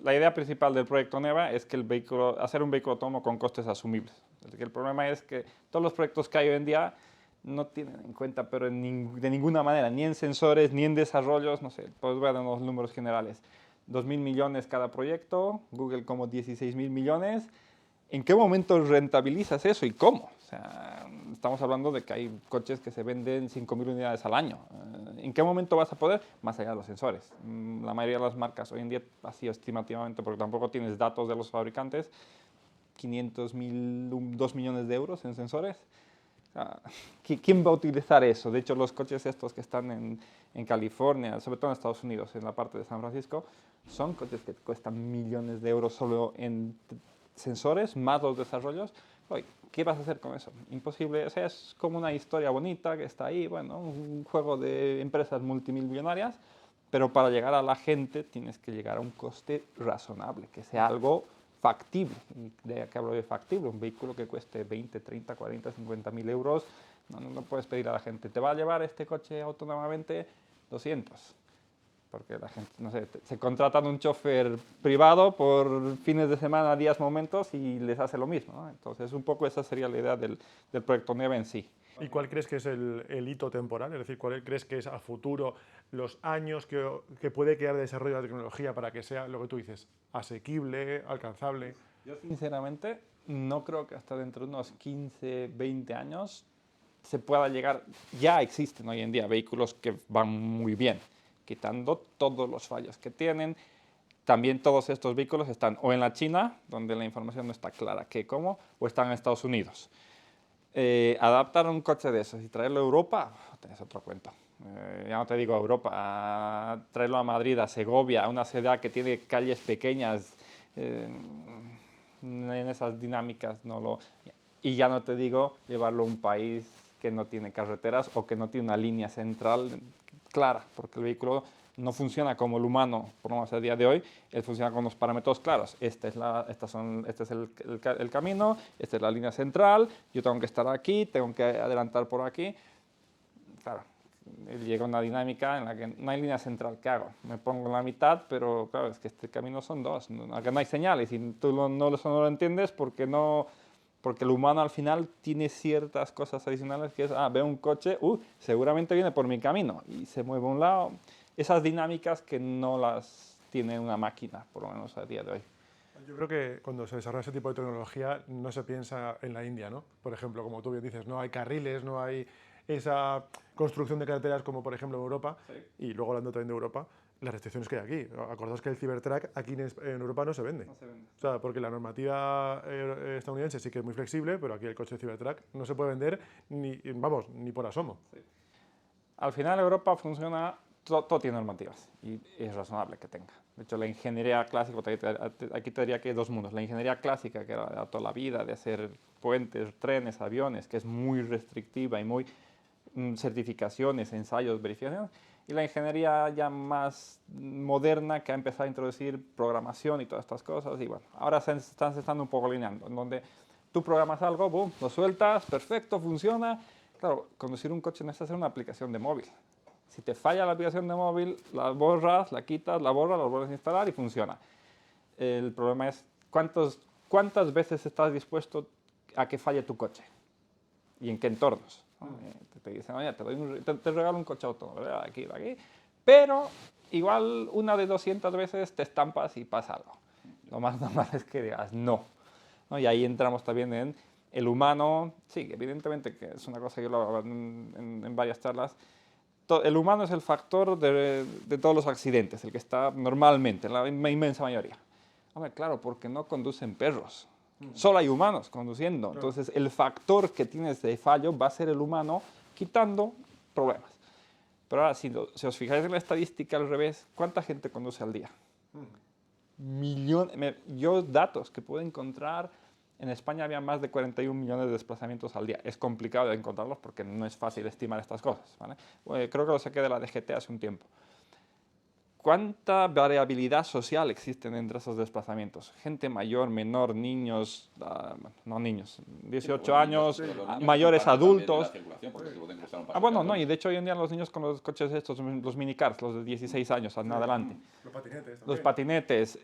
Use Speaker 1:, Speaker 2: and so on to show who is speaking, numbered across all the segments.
Speaker 1: La idea principal del proyecto NEVA es que hacer un vehículo autónomo con costes asumibles. El problema es que todos los proyectos que hay hoy en día no tienen en cuenta, pero de ninguna manera, ni en sensores, ni en desarrollos, no sé, pues ver en los números generales. 2.000 millones cada proyecto, Google como 16.000 millones. ¿En qué momento rentabilizas eso y cómo? O sea, estamos hablando de que hay coches que se venden 5.000 unidades al año. ¿En qué momento vas a poder? Más allá de los sensores. La mayoría de las marcas hoy en día, así estimativamente, porque tampoco tienes datos de los fabricantes, 500.000, 2 millones de euros en sensores. ¿Quién va a utilizar eso? De hecho, los coches estos que están en California, sobre todo en Estados Unidos, en la parte de San Francisco, son coches que cuestan millones de euros solo en sensores, más los desarrollos. Oye, ¿qué vas a hacer con eso? Imposible. O sea, es como una historia bonita que está ahí, bueno, un juego de empresas multimillonarias, pero para llegar a la gente tienes que llegar a un coste razonable, que sea algo factible. ¿Y de qué hablo de factible? Un vehículo que cueste 20, 30, 40, 50 mil euros, no puedes pedir a la gente, ¿te va a llevar este coche autónomamente 200? Porque la gente, no sé, se contratan un chofer privado por fines de semana, días, momentos y les hace lo mismo, ¿no? Entonces, un poco esa sería la idea del proyecto NEVA en sí.
Speaker 2: ¿Y cuál crees que es el hito temporal? Es decir, ¿cuál crees que es a futuro los años que puede quedar de desarrollo de la tecnología para que sea lo que tú dices, asequible, alcanzable?
Speaker 1: Yo, sinceramente, no creo que hasta dentro de unos 15, 20 años se pueda llegar. Ya existen hoy en día vehículos que van muy bien, quitando todos los fallos que tienen. También todos estos vehículos están o en la China, donde la información no está clara qué, cómo, o están en Estados Unidos. Adaptar un coche de esos y traerlo a Europa, es otro cuento. Ya no te digo a Europa, traerlo a Madrid, a Segovia, a una ciudad que tiene calles pequeñas, en esas dinámicas no lo... Y ya no te digo llevarlo a un país que no tiene carreteras o que no tiene una línea central clara, porque el vehículo no funciona como el humano, por lo menos a día de hoy, él funciona con unos parámetros claros. Este es el camino, esta es la línea central, yo tengo que estar aquí, tengo que adelantar por aquí. Claro, llega una dinámica en la que no hay línea central, ¿qué hago? Me pongo en la mitad, pero claro, es que este camino son dos, acá no hay señales y tú no lo entiendes porque el humano al final tiene ciertas cosas adicionales que es, veo un coche, seguramente viene por mi camino y se mueve a un lado. Esas dinámicas que no las tiene una máquina, por lo menos a día de hoy.
Speaker 2: Yo creo que cuando se desarrolla ese tipo de tecnología no se piensa en la India, ¿no? Por ejemplo, como tú bien dices, no hay carriles, no hay esa construcción de carreteras como por ejemplo en Europa,
Speaker 1: Sí.
Speaker 2: y luego hablando también de Europa, las restricciones que hay aquí. Acordaos que el Cybertruck aquí en Europa no se vende.
Speaker 1: No se vende.
Speaker 2: O sea, porque la normativa estadounidense sí que es muy flexible, pero aquí el coche Cybertruck no se puede vender ni por asomo.
Speaker 1: Sí. Al final Europa funciona, todo tiene normativas y es razonable que tenga. De hecho, la ingeniería clásica, aquí te diría que hay dos mundos. La ingeniería clásica, que era de toda la vida, de hacer puentes, trenes, aviones, que es muy restrictiva y muy certificaciones, ensayos, verificaciones. Y la ingeniería ya más moderna, que ha empezado a introducir programación y todas estas cosas. Y bueno, ahora se están un poco alineando, en donde tú programas algo, boom, lo sueltas, perfecto, funciona. Claro, conducir un coche necesita hacer una aplicación de móvil. Si te falla la aplicación de móvil, la borras, la quitas, la borras, la vuelves a instalar y funciona. El problema es cuántas veces estás dispuesto a que falle tu coche y en qué entornos. Te dicen, oye, te regalo un coche autónomo, aquí, pero igual una de 200 veces te estampas y pasa algo. Lo más normal es que digas no. Y ahí entramos también en el humano. Sí, evidentemente que es una cosa que yo lo hago en varias charlas. El humano es el factor de todos los accidentes, el que está normalmente, la inmensa mayoría. Hombre, claro, porque no conducen perros. Solo hay humanos conduciendo. Entonces, el factor que tienes de fallo va a ser el humano quitando problemas. Pero ahora, si os fijáis en la estadística al revés, ¿cuánta gente conduce al día? Millones. Yo datos que puedo encontrar, en España había más de 41 millones de desplazamientos al día. Es complicado de encontrarlos porque no es fácil estimar estas cosas, ¿vale? Creo que lo saqué de la DGT hace un tiempo. ¿cuánta variabilidad social existe entre esos desplazamientos? Gente mayor, menor, niños, no niños, 18 años, mayores adultos. Bueno, no, y de hecho hoy en día los niños con los coches estos, los minicars, los de 16 años en adelante.
Speaker 2: Los patinetes también.
Speaker 1: Los patinetes,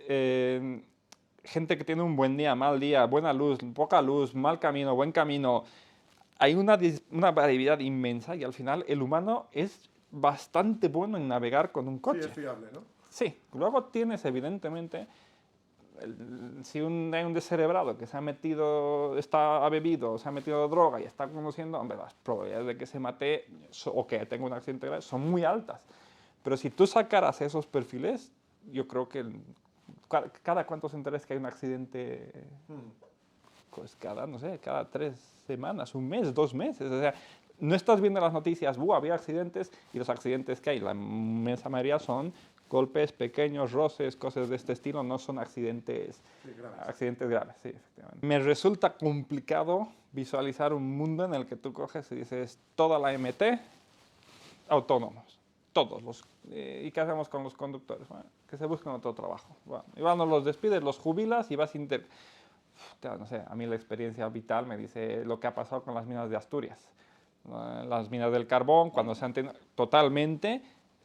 Speaker 1: gente que tiene un buen día, mal día, buena luz, poca luz, mal camino, buen camino. Hay una variedad inmensa y al final el humano es bastante bueno en navegar con un coche.
Speaker 2: Sí, es fiable, ¿no?
Speaker 1: Sí, luego tienes evidentemente, si hay un descerebrado que ha bebido, se ha metido droga y está conduciendo, hombre, las probabilidades de que se mate o que tenga un accidente grave son muy altas. Pero si tú sacaras esos perfiles, yo creo que cada cuánto se entera que hay un accidente, pues no sé, cada 3 semanas, un mes, 2 meses. O sea, no estás viendo las noticias, había accidentes, y los accidentes que hay, la inmensa mayoría son golpes pequeños, roces, cosas de este estilo, no son accidentes graves. Sí, efectivamente. Me resulta complicado visualizar un mundo en el que tú coges y dices, toda la MT, autónomos, todos. ¿Y qué hacemos con los conductores? Bueno, que se busquen otro trabajo. Bueno, y cuando los despides, los jubilas y vas no sé, a mí la experiencia vital me dice lo que ha pasado con las minas de Asturias. Las minas del carbón, cuando se han totalmente,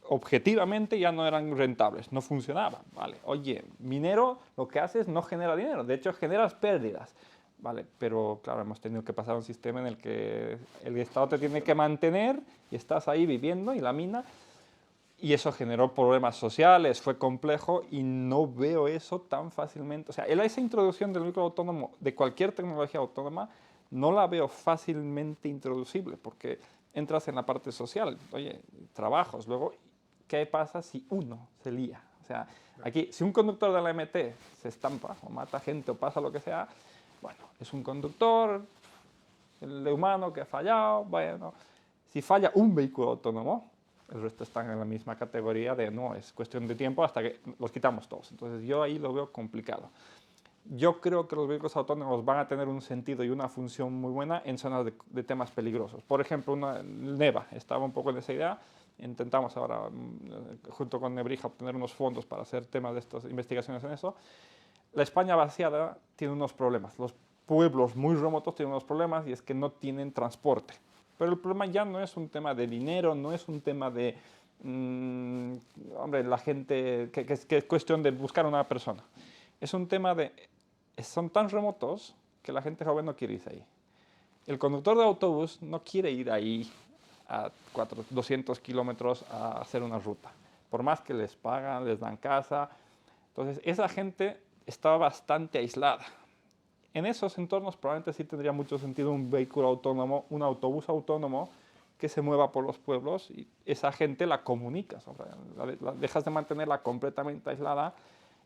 Speaker 1: objetivamente ya no eran rentables, no funcionaban. ¿Vale? Oye, minero, lo que haces no genera dinero, de hecho generas pérdidas. ¿Vale? Pero claro, hemos tenido que pasar a un sistema en el que el Estado te tiene que mantener y estás ahí viviendo y la mina. Y eso generó problemas sociales, fue complejo y no veo eso tan fácilmente. O sea, esa introducción del vehículo autónomo, de cualquier tecnología autónoma, no la veo fácilmente introducible porque entras en la parte social, oye, trabajos, luego, ¿qué pasa si uno se lía? O sea, aquí, si un conductor de la MT se estampa o mata gente o pasa lo que sea, bueno, es un conductor, el humano que ha fallado, bueno, si falla un vehículo autónomo, el resto están en la misma categoría de no, es cuestión de tiempo hasta que los quitamos todos. Entonces yo ahí lo veo complicado. Yo creo que los vehículos autónomos van a tener un sentido y una función muy buena en zonas de temas peligrosos. Por ejemplo, Neva estaba un poco en esa idea. Intentamos ahora, junto con Nebrija, obtener unos fondos para hacer temas de estas investigaciones en eso. La España vaciada tiene unos problemas. Los pueblos muy remotos tienen unos problemas y es que no tienen transporte. Pero el problema ya no es un tema de dinero, no es un tema de, hombre, la gente, que es cuestión de buscar a una persona. Es un tema de, son tan remotos que la gente joven no quiere irse ahí. El conductor de autobús no quiere ir ahí a 200 kilómetros a hacer una ruta. Por más que les pagan, les dan casa. Entonces, esa gente está bastante aislada. En esos entornos probablemente sí tendría mucho sentido un vehículo autónomo, un autobús autónomo que se mueva por los pueblos y esa gente la comunicas, dejas de mantenerla completamente aislada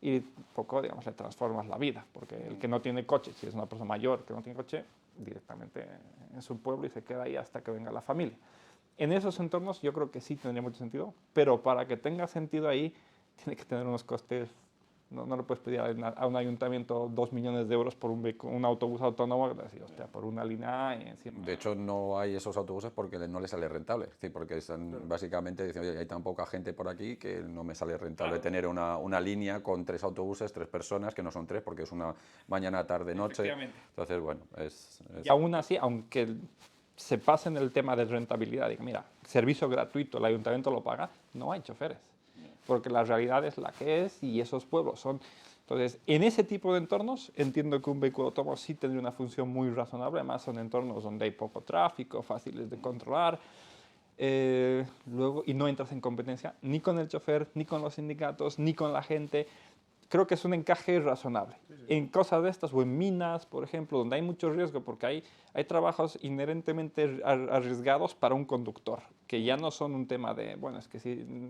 Speaker 1: y poco, digamos, le transformas la vida, porque el que no tiene coche, si es una persona mayor que no tiene coche, directamente en su pueblo y se queda ahí hasta que venga la familia. En esos entornos yo creo que sí tendría mucho sentido, pero para que tenga sentido ahí tiene que tener unos costes. No le puedes pedir a un ayuntamiento 2 millones de euros por un autobús autónomo, hostia, por una línea A.
Speaker 3: De hecho, no hay esos autobuses porque no les sale rentable. Es decir, porque están básicamente diciendo, oye, hay tan poca gente por aquí que no me sale rentable tener una línea con 3 autobuses, 3 personas, que no son 3 porque es una mañana, tarde, noche. Entonces, bueno,
Speaker 1: Y aún así, aunque se pase en el tema de rentabilidad, diga, mira, servicio gratuito, el ayuntamiento lo paga, no hay choferes. Porque la realidad es la que es y esos pueblos son. Entonces, en ese tipo de entornos, entiendo que un vehículo autónomo sí tendría una función muy razonable, además son entornos donde hay poco tráfico, fáciles de controlar, luego, y no entras en competencia ni con el chofer, ni con los sindicatos, ni con la gente. Creo que es un encaje razonable. En cosas de estas, o en minas, por ejemplo, donde hay mucho riesgo, porque hay trabajos inherentemente arriesgados para un conductor, que ya no son un tema de, bueno, es que,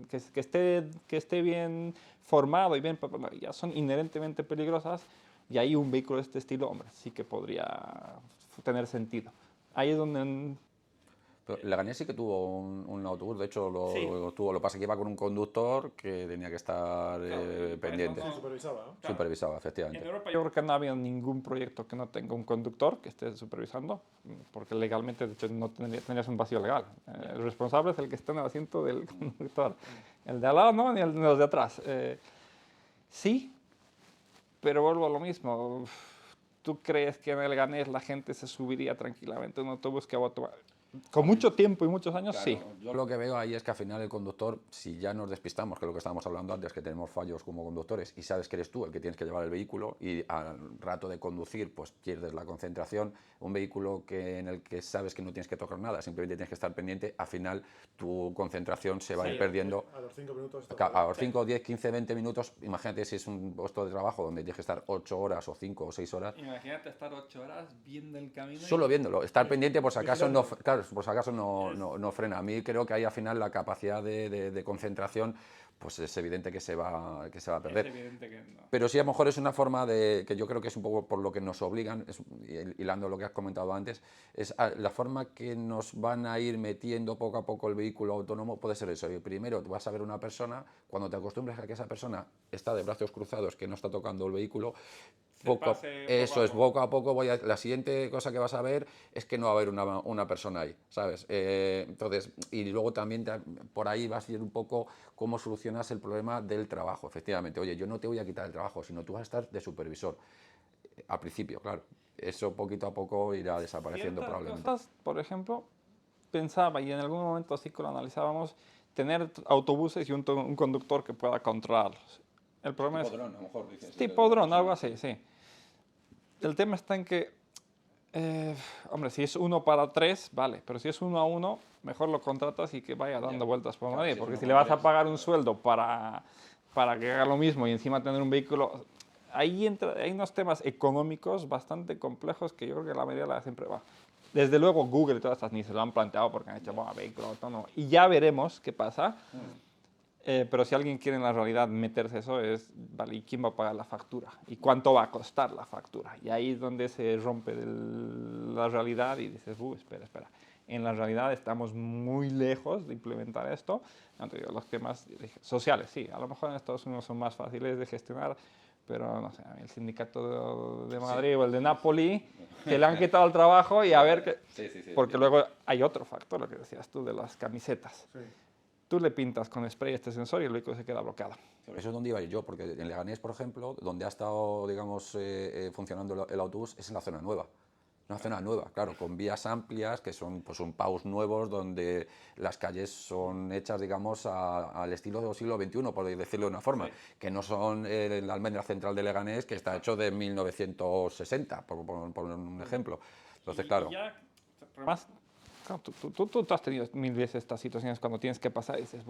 Speaker 1: que esté bien formado y bien, ya son inherentemente peligrosas, y ahí un vehículo de este estilo, hombre, sí que podría tener sentido. Ahí es donde
Speaker 3: Pero Leganés sí que tuvo un autobús, de hecho
Speaker 1: Sí.
Speaker 3: tuvo, lo que pasa es que iba con un conductor que tenía que estar
Speaker 1: y para
Speaker 3: pendiente.
Speaker 1: eso no-
Speaker 2: Supervisaba, ¿no?
Speaker 1: Claro.
Speaker 3: Supervisaba,
Speaker 1: En
Speaker 3: efectivamente.
Speaker 1: Europa yo creo que no ha habido ningún proyecto que no tenga un conductor que esté supervisando, porque legalmente, de hecho, no tendrías un vacío legal. El responsable es el que está en el asiento del conductor. El de al lado no, ni los de atrás. Sí, pero vuelvo a lo mismo. ¿Tú crees que en el Leganés la gente se subiría tranquilamente a un autobús que va a tomar? Con mucho tiempo y muchos años, sí.
Speaker 3: Yo lo que veo ahí es que al final el conductor, si ya nos despistamos, que es lo que estábamos hablando antes, que tenemos fallos como conductores y sabes que eres tú el que tienes que llevar el vehículo y al rato de conducir pues pierdes la concentración, un vehículo en el que sabes que no tienes que tocar nada, simplemente tienes que estar pendiente, al final tu concentración se va a ir perdiendo.
Speaker 2: A los 5 minutos.
Speaker 3: A los 5, 10, 15, 20 minutos, imagínate si es un puesto de trabajo donde tienes que estar 8 horas o 5 o 6 horas,
Speaker 1: Imagínate estar 8 horas viendo el camino.
Speaker 3: solo viéndolo, estar pendiente por si acaso no, claro, por si acaso no frena. A mí creo que ahí al final la capacidad de concentración pues es evidente que se va a perder.
Speaker 1: Es evidente que no.
Speaker 3: Pero sí, a lo mejor es una forma que yo creo que es un poco por lo que nos obligan, hilando lo que has comentado antes, es la forma que nos van a ir metiendo poco a poco el vehículo autónomo, puede ser eso. Primero vas a ver una persona, cuando te acostumbras a que esa persona está de brazos cruzados, que no está tocando el vehículo, poco a poco la siguiente cosa que vas a ver es que no va a haber una persona ahí, ¿sabes? Entonces, y luego también por ahí vas a ir un poco cómo solucionas el problema del trabajo, efectivamente. Oye, yo no te voy a quitar el trabajo, sino tú vas a estar de supervisor. Al principio, claro. Eso poquito a poco irá desapareciendo
Speaker 1: Ciertas
Speaker 3: probablemente.
Speaker 1: cosas, por ejemplo, pensaba, y en algún momento sí que lo analizábamos, tener autobuses y un conductor que pueda controlarlos. El problema es...
Speaker 3: a lo mejor dices.
Speaker 1: Tipo dron, algo así, sí. El tema está en que, hombre, si es 1 para 3, vale, pero si es 1 a 1, mejor lo contratas y que vaya dando vueltas por
Speaker 3: Claro,
Speaker 1: Madrid,
Speaker 3: si es
Speaker 1: porque
Speaker 3: 1
Speaker 1: si
Speaker 3: con
Speaker 1: le vas a
Speaker 3: 3,
Speaker 1: pagar un sueldo para que haga lo mismo y encima tener un vehículo, ahí hay unos temas económicos bastante complejos que yo creo que la mayoría de la siempre va. Desde luego Google y todas estas ni se lo han planteado porque han hecho, bueno, vehículo autónomo, y ya veremos qué pasa. Pero si alguien quiere en la realidad meterse eso, vale, ¿y quién va a pagar la factura? ¿Y cuánto va a costar la factura? Y ahí es donde se rompe la realidad y dices, espera. En la realidad estamos muy lejos de implementar esto. No te digo, los temas sociales, sí, a lo mejor en Estados Unidos son más fáciles de gestionar, pero no sé, el sindicato de Madrid o el de Napoli, que le han quitado el trabajo y a ver qué... Porque luego hay otro factor, lo que decías tú, de las camisetas.
Speaker 2: Sí.
Speaker 1: Tú le pintas con spray este sensor y el vehículo se queda bloqueado.
Speaker 3: Eso es donde iba yo, porque en Leganés, por ejemplo, donde ha estado, digamos, funcionando el autobús, es en la zona nueva. Una zona nueva, claro, con vías amplias, que son pues, paus nuevos, donde las calles son hechas, digamos, al estilo del siglo XXI, por decirlo de una forma, que no son la almendra central de Leganés, que está hecho de 1960, por un ejemplo. Entonces, claro.
Speaker 1: Además, claro, tú has tenido mil veces estas situaciones cuando tienes que pasar y dices,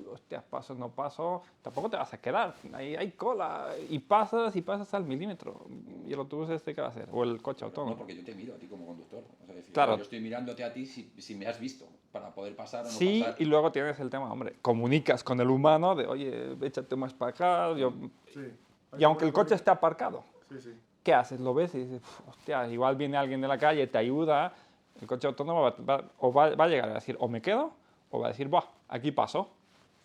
Speaker 1: hostia, paso, no paso, tampoco te vas a quedar, ahí hay cola, y pasas al milímetro, y el autobús ¿qué va a hacer? O el coche autónomo.
Speaker 3: No, porque yo te miro a ti como conductor. O sea,
Speaker 1: claro.
Speaker 3: Yo estoy mirándote a ti si me has visto, para poder pasar o no
Speaker 1: sí,
Speaker 3: pasar.
Speaker 1: Y luego tienes el tema, hombre, comunicas con el humano de, oye, échate más para acá, y aunque el coche esté aparcado, ¿qué haces? Lo ves y dices, hostia, igual viene alguien de la calle, te ayuda. El coche autónomo va a llegar a decir, o me quedo, o va a decir, buah, aquí paso.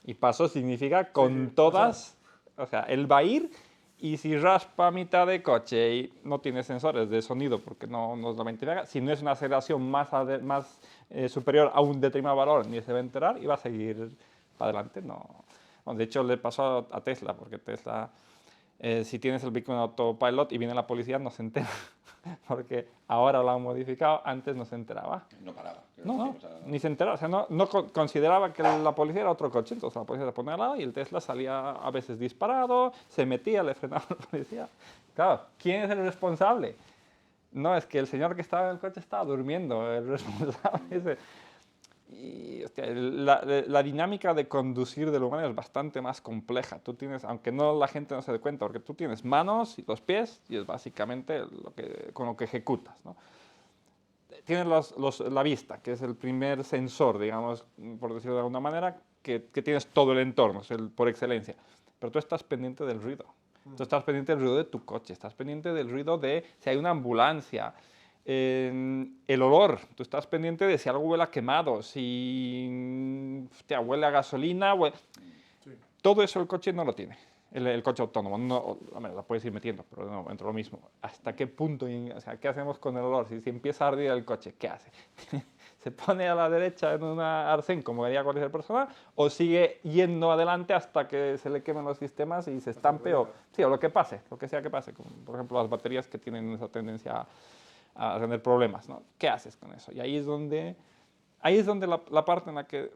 Speaker 1: Y paso significa con todas, o sea, él va a ir y si raspa a mitad de coche y no tiene sensores de sonido porque no nos lo identifica, si no es una aceleración más superior a un determinado valor, ni se va a enterar y va a seguir para adelante. No. De hecho, le pasó a Tesla, porque Tesla, si tienes el vehículo en autopilot y viene la policía, no se entera. Porque ahora lo han modificado, antes no se enteraba.
Speaker 3: No paraba.
Speaker 1: No, ni se enteraba. O sea, no consideraba que la policía era otro coche, entonces la policía se ponía al lado y el Tesla salía a veces disparado, se metía, le frenaba a la policía. Claro, ¿quién es el responsable? No, es que el señor que estaba en el coche estaba durmiendo, el responsable ese. Y hostia, la dinámica de conducir del humano es bastante más compleja. Tú tienes, aunque no la gente no se dé cuenta, porque tú tienes manos y los pies y es básicamente con lo que ejecutas, ¿no? Tienes la vista, que es el primer sensor, digamos, por decirlo de alguna manera, que tienes todo el entorno, es por excelencia. Pero tú estás pendiente del ruido. Tú estás pendiente del ruido de tu coche, estás pendiente del ruido de si hay una ambulancia. El olor, tú estás pendiente de si algo huele a quemado, si hostia, huele a gasolina, todo eso el coche no lo tiene. El coche autónomo, no, hombre, lo puedes ir metiendo, pero no, entre lo mismo. ¿Hasta qué punto? O sea, ¿qué hacemos con el olor? Si empieza a arder el coche, ¿qué hace? ¿Se pone a la derecha en una arcén, como haría cualquier persona, o sigue yendo adelante hasta que se le quemen los sistemas y se estampe, o lo que pase, lo que sea que pase? Como, por ejemplo, las baterías que tienen esa tendencia a tener problemas, ¿no? ¿Qué haces con eso? Y ahí es donde la parte en la que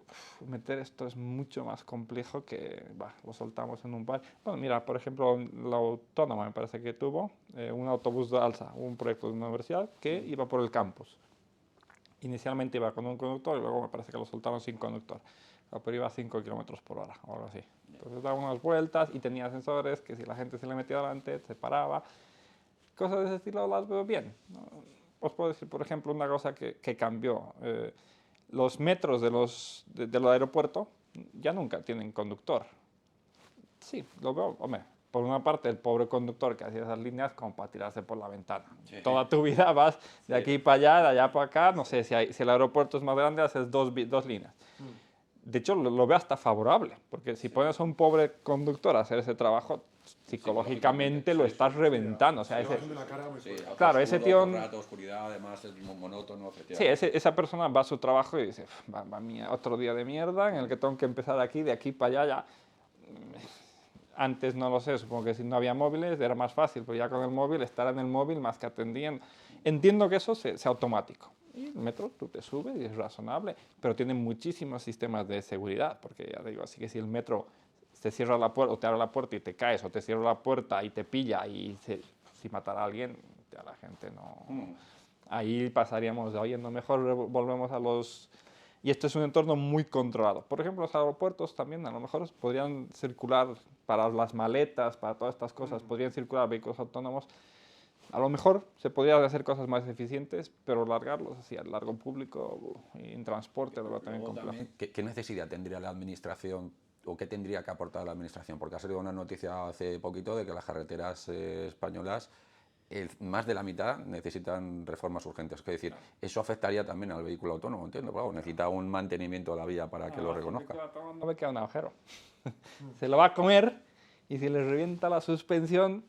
Speaker 1: meter esto es mucho más complejo que lo soltamos en un par. Bueno, mira, por ejemplo, la autónoma me parece que tuvo un autobús de alza, un proyecto de una universidad que iba por el campus. Inicialmente iba con un conductor y luego me parece que lo soltaron sin conductor, pero iba a 5 kilómetros por hora o algo así. Entonces daba unas vueltas y tenía sensores que si la gente se le metía delante se paraba. Cosas de ese estilo las veo bien, ¿no? Os puedo decir, por ejemplo, una cosa que cambió. Los metros del aeropuerto ya nunca tienen conductor. Sí, lo veo, hombre. Por una parte, el pobre conductor que hacía esas líneas como para tirarse por la ventana. Sí. Toda tu vida vas de aquí para allá, de allá para acá. No sé, si el aeropuerto es más grande, haces dos líneas. De hecho, lo veo hasta favorable, porque si pones a un pobre conductor a hacer ese trabajo, psicológicamente lo estás reventando. O sea, claro, ese tío...
Speaker 3: Rato, oscuridad, además es monótono.
Speaker 1: Sí, esa persona va a su trabajo y dice, va mía, otro día de mierda en el que tengo que empezar de aquí para allá, ya. Antes no lo sé, supongo que si no había móviles era más fácil, pero ya con el móvil, estar en el móvil más que atendiendo. Entiendo que eso sea automático. Y el metro tú te subes y es razonable, pero tiene muchísimos sistemas de seguridad, porque ya te digo, así que si el metro te cierra la puerta o te abre la puerta y te caes, o te cierra la puerta y te pilla y si matara a alguien, ya la gente no... Ahí pasaríamos de, oye, no, mejor volvemos a los... Y esto es un entorno muy controlado. Por ejemplo, los aeropuertos también a lo mejor podrían circular para las maletas, para todas estas cosas, podrían circular vehículos autónomos. A lo mejor se podrían hacer cosas más eficientes, pero largarlos así al largo público y en transporte lo veo también complejo.
Speaker 3: ¿Qué necesidad tendría la administración o qué tendría que aportar la administración? Porque ha salido una noticia hace poquito de que las carreteras españolas, más de la mitad necesitan reformas urgentes. Es decir, eso afectaría también al vehículo autónomo, entiendo. Claro, necesita un mantenimiento de la vía para que lo reconozca.
Speaker 1: No me queda un agujero. Se lo va a comer y si le revienta la suspensión,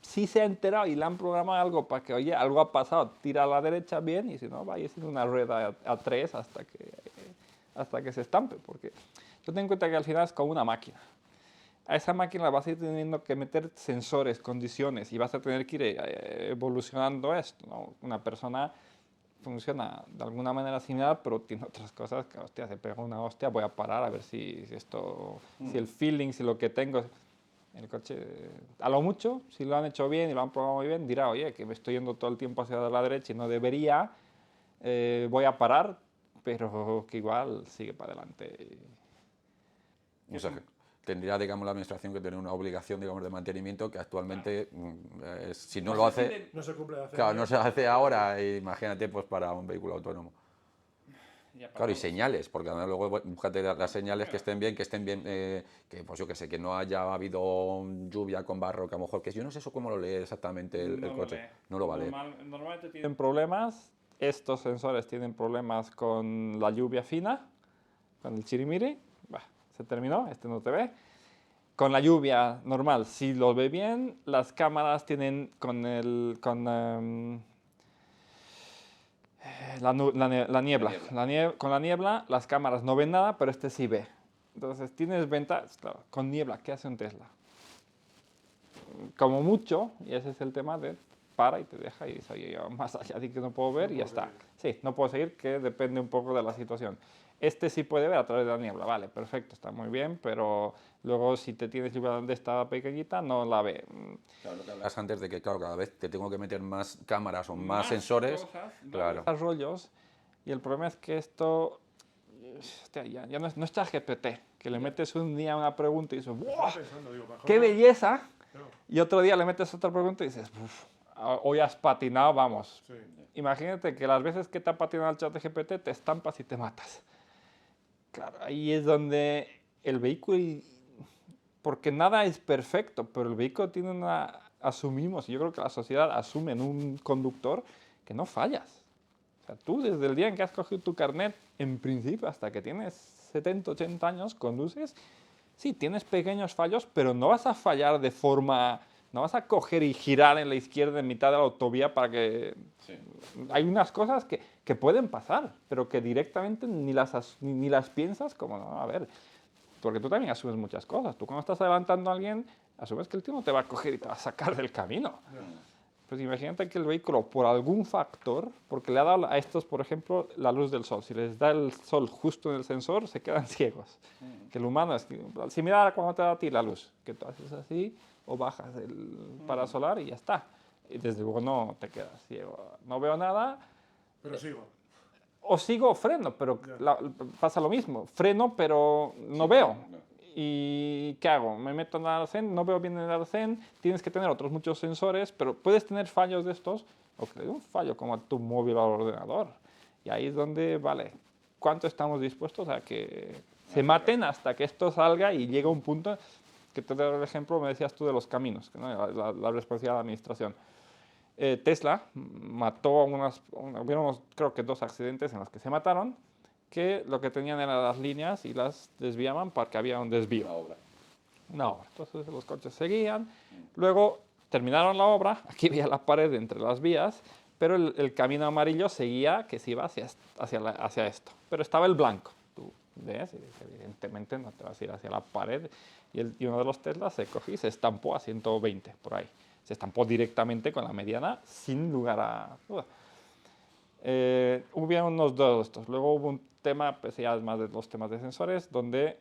Speaker 1: si se ha enterado y le han programado algo para que, oye, algo ha pasado, tira a la derecha bien y si no, vaya sin una rueda a 3 hasta que se estampe. Porque yo tengo en cuenta que al final es como una máquina. A esa máquina vas a ir teniendo que meter sensores, condiciones y vas a tener que ir evolucionando esto, ¿no? Una persona funciona de alguna manera similar, pero tiene otras cosas que, hostia, se pega una hostia, voy a parar a ver si el feeling, si lo que tengo... El coche, a lo mucho, si lo han hecho bien y lo han probado muy bien, dirá, oye, que me estoy yendo todo el tiempo hacia la derecha y no debería, voy a parar, pero que igual sigue para adelante.
Speaker 3: O sea, tendría, digamos, la administración que tener una obligación, digamos, de mantenimiento que actualmente, si no lo hace...
Speaker 2: No se cumple de hace
Speaker 3: Claro, no se hace ahora, imagínate, pues para un vehículo autónomo. Claro, y señales, porque luego búscate las señales que estén bien, que pues yo que sé, que no haya habido lluvia con barro, que a lo mejor, que yo no sé eso cómo lo lee exactamente el coche. No lo va a leer.
Speaker 1: Normalmente tienen problemas, estos sensores tienen problemas con la lluvia fina, con el chirimiri, se terminó, este no te ve. Con la lluvia normal, si lo ve bien, las cámaras tienen con la niebla. Con la niebla las cámaras no ven nada, pero este sí ve. Entonces tienes ventajas, claro, con niebla, ¿qué hace un Tesla? Como mucho, y ese es el tema de para y te deja y dice, oye, más allá de que no puedo ver y ya está. Sí, no puedo seguir, que depende un poco de la situación. Este sí puede ver a través de la niebla, vale, perfecto, está muy bien, pero luego si te tienes lluvia de esta pequeñita, no la ve.
Speaker 3: Claro, lo que hablas antes de que, claro, cada vez te tengo que meter más cámaras o más sensores.
Speaker 1: Cosas,
Speaker 3: claro.
Speaker 1: Desarrollos, y el problema es que esto, hostia, ya no es ChatGPT, que le metes un día una pregunta y dices, ¡wow! ¡Qué belleza! Y otro día le metes otra pregunta y dices, uff, hoy has patinado, vamos. Sí. Imagínate que las veces que te ha patinado el ChatGPT te estampas y te matas. Claro, ahí es donde el vehículo, porque nada es perfecto, pero el vehículo tiene asumimos, y yo creo que la sociedad asume en un conductor que no fallas. O sea, tú desde el día en que has cogido tu carnet, en principio, hasta que tienes 70, 80 años, conduces, sí, tienes pequeños fallos, pero no vas a fallar de forma... No vas a coger y girar en la izquierda en mitad de la autovía para que...
Speaker 3: Sí.
Speaker 1: Hay unas cosas que pueden pasar, pero que directamente ni las piensas como, no, a ver, porque tú también asumes muchas cosas. Tú cuando estás adelantando a alguien, asumes que el tío no te va a coger y te va a sacar del camino. Pues imagínate que el vehículo, por algún factor, porque le ha dado a estos, por ejemplo, la luz del sol, si les da el sol justo en el sensor, se quedan ciegos. Que el humano es similar a cuando te da a ti la luz, que tú haces así o bajas el parasolar y ya está. Y desde luego no te quedas ciego. No veo nada.
Speaker 2: Pero sigo.
Speaker 1: O sigo o freno, pero pasa lo mismo. Freno, pero no veo. ¿Y qué hago? Me meto en el arcén, no veo bien en el arcén, tienes que tener otros muchos sensores, pero puedes tener fallos de estos, o que le dé un fallo como a tu móvil o al ordenador. Y ahí es donde, vale, ¿cuánto estamos dispuestos a que se maten hasta que esto salga y llega un punto que te doy el ejemplo, me decías tú de los caminos, que, ¿no? la responsabilidad de la administración. Tesla mató hubieron creo que 2 accidentes en los que se mataron, que lo que tenían eran las líneas y las desviaban porque había un desvío. Una obra. Entonces los coches seguían, luego terminaron la obra, aquí había la pared entre las vías, pero el camino amarillo seguía que se iba hacia esto, pero estaba el blanco. Tú ves y dices, evidentemente no te vas a ir hacia la pared, y uno de los Teslas se cogió y se estampó a 120 por ahí. Se estampó directamente con la mediana sin lugar a duda. Hubo unos 2 de estos. Luego hubo un tema, pues ya más de los temas de sensores, donde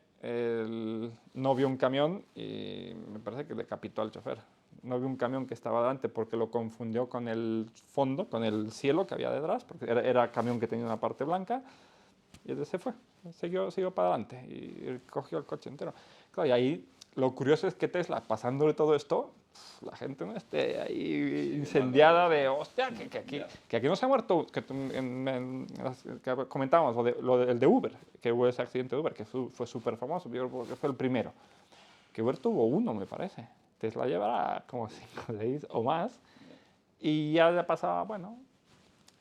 Speaker 1: no vio un camión y me parece que decapitó al chofer. No vio un camión que estaba delante porque lo confundió con el fondo, con el cielo que había detrás, porque era camión que tenía una parte blanca, y él se fue, siguió para adelante y cogió el coche entero. Claro, y ahí lo curioso es que Tesla, pasándole todo esto, la gente no esté ahí incendiada de, hostia, que aquí no se ha muerto, que comentábamos, el de Uber, que hubo ese accidente de Uber, que fue súper famoso, yo creo que fue el primero, que Uber tuvo 1, me parece. Tesla llevará como 5 o 6 o más, y ya pasaba, bueno,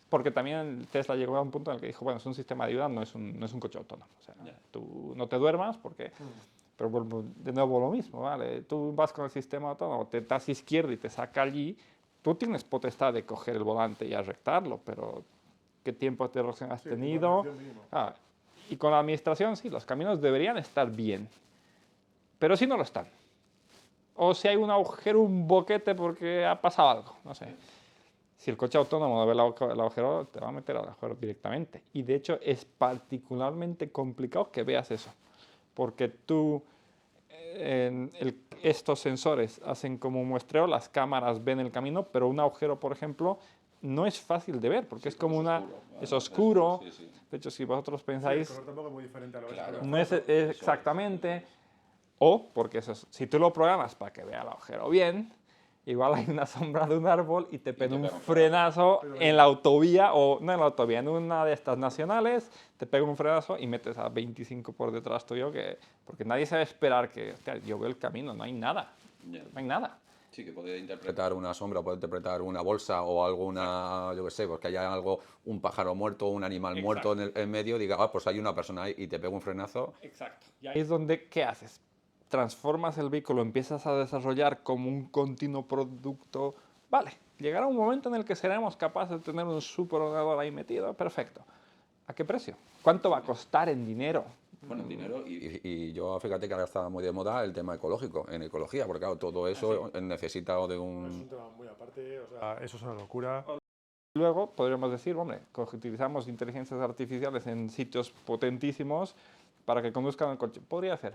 Speaker 1: porque también Tesla llegó a un punto en el que dijo, bueno, es un sistema de ayuda, no es un coche autónomo. O sea, tú no te duermas porque... Pero de nuevo lo mismo, ¿vale? Tú vas con el sistema autónomo, te das izquierda y te saca allí, tú tienes potestad de coger el volante y arrectarlo, pero ¿qué tiempo de reacción has tenido? Y con la administración, sí, los caminos deberían estar bien, pero si no lo están. O si hay un agujero, un boquete porque ha pasado algo, no sé. Si el coche autónomo no ve el agujero, te va a meter al agujero directamente. Y de hecho es particularmente complicado que veas eso. Porque estos sensores hacen como un muestreo, las cámaras ven el camino, pero un agujero, por ejemplo, no es fácil de ver, porque es como es oscuro. De hecho, si vosotros pensáis...
Speaker 2: el color tampoco es muy diferente a lo
Speaker 1: no es exactamente... O, porque si tú lo programas para que vea el agujero bien, igual hay una sombra de un árbol y te pega un frenazo en la autovía, o no en la autovía, en una de estas nacionales, te pega un frenazo y metes a 25 por detrás tuyo, porque nadie sabe esperar que, hostia, yo veo el camino, no hay nada, no hay nada.
Speaker 3: Sí, que puede interpretar una sombra, puede interpretar una bolsa o alguna, yo qué sé, porque haya un pájaro muerto, un animal muerto en medio, diga, pues hay una persona ahí y te pega un frenazo.
Speaker 1: Exacto. Y ahí es donde, ¿qué haces? Transformas el vehículo, empiezas a desarrollar como un continuo producto. Vale, llegará un momento en el que seremos capaces de tener un superordenador ahí metido, perfecto. ¿A qué precio? ¿Cuánto va a costar en dinero?
Speaker 3: Bueno, en dinero, y yo fíjate que ahora está muy de moda el tema ecológico, en ecología, porque claro, todo eso necesita de un...
Speaker 2: Es un tema muy aparte, o sea, eso es una locura.
Speaker 1: Luego podríamos decir, hombre, utilizamos inteligencias artificiales en sitios potentísimos para que conduzcan el coche. Podría ser,